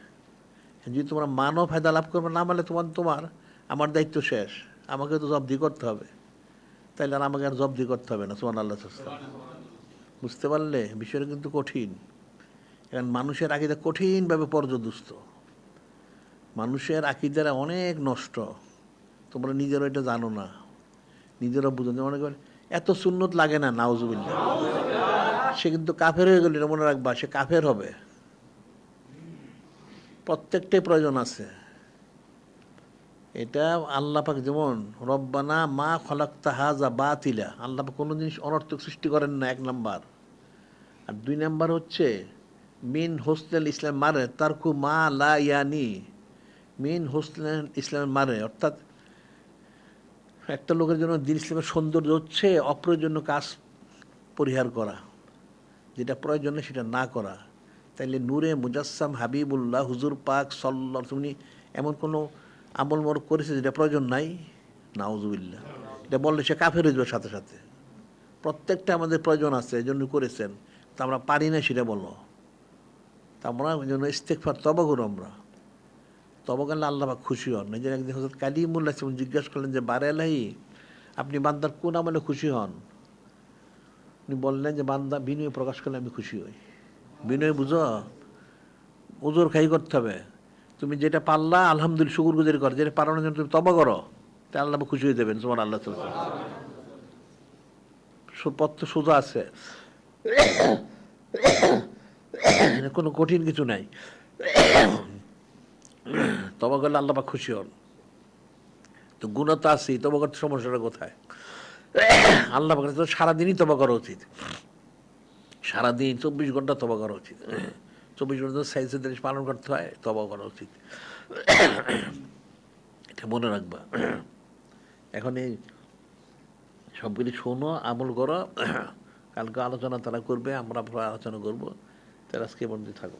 যদি তোমরা মানো ফায়দা লাভ করবে, না মানলে তোমার আমার দায়িত্ব শেষ, আমাকে তো জব্দি করতে হবে। তাইলে আর আমাকে আর জব্দি করতে হবে না। সুবহানাল্লাহ। বুঝতে পারলে বিষয়টা কিন্তু কঠিন। এখন মানুষের আকীদা কঠিনভাবে পর্যদুস্ত, মানুষের আকীদারা অনেক নষ্ট। তোমরা নিজেরা এটা জানো না, নিজেরা বুঝো না। মনে করেন এত সুন্নত লাগে না, নাউজুবিল্লাহ, সে কিন্তু কাফের হয়ে গেল, এটা মনে রাখবা, সে কাফের হবে। প্রত্যেকটাই প্রয়োজন আছে। এটা আল্লাহ পাক যেমন রব্বানা মা খলাকতা হাযা বাতিলা, আল্লাহ পাক কোনো জিনিস অনর্থক সৃষ্টি করেন না, 1 নাম্বার। আর 2 নাম্বার হচ্ছে মিন হোসনেল ইসলাম মারে তারকু মা লা ইয়ানি, মিন হোসনেল ইসলামের মারে, অর্থাৎ একটা লোকের জন্য দিন ইসলামের সৌন্দর্য হচ্ছে অপ্রয়োজনীয় কাজ পরিহার করা, যেটা প্রয়োজনে সেটা না করা। তাইলে নূরে মুজাসসাম হাবিবুল্লাহ হুজুর পাক সাল্লাল্লাহু আলাইহি ওয়াসাল্লাম এমন কোনো আমল মর করেছে যেটা প্রয়োজন নাই? নাউজুবিল্লাহ। এটা বললে সে কাফের হয়ে যাবে সাথে সাথে। প্রত্যেকটা আমাদের প্রয়োজন আছে, এই জন্য করেছেন, তা আমরা পারি না সেটা বলো। তা আমরা ওই জন্য ইস্তেগফার, তওবা করো। আমরা তওবা করলে আল্লাহ পাক খুশি হন। এই যে একদিন হযরত কালিমুল্লাহ জিজ্ঞাসা করলেন যে বারে আলাহি, আপনি বান্দার কোন আমলে খুশি হন? উনি বললেন যে বান্দা বিনয় প্রকাশ করলে আমি খুশি হই। বিনয় বুঝো, ওজোর খাই করতে হবে। তুমি যেটা পারলা আলহামদুলিল্লাহ শুকরগুজারি করো, যেটা পারানোর জন্য তুমি তওবা করো, তা আল্লাহ খুশি হয়ে যাবেন। সুবহানাল্লাহ। পথ তো সোজা আছে, কোনো কঠিন কিছু নাই। তওবা করলে আল্লাহ পাক খুশি হন। তো গুণা তো আছেই, তবা করতে সমস্যাটা কোথায়? আল্লাহ পাকের তো সারাদিনই তবা করা উচিত, সারাদিন 24 ঘন্টা তবা করা উচিত। 24 ঘন্টা সাইজে জিনিস পালন করতে হয়, তবা করা উচিত, এটা মনে রাখবা। এখন এই সবগুলি শোনো, আমল করো, কালকে আলোচনা তারা করবে, আমরা আলোচনা করবো। তারা আজকে বন্ধু থাকো।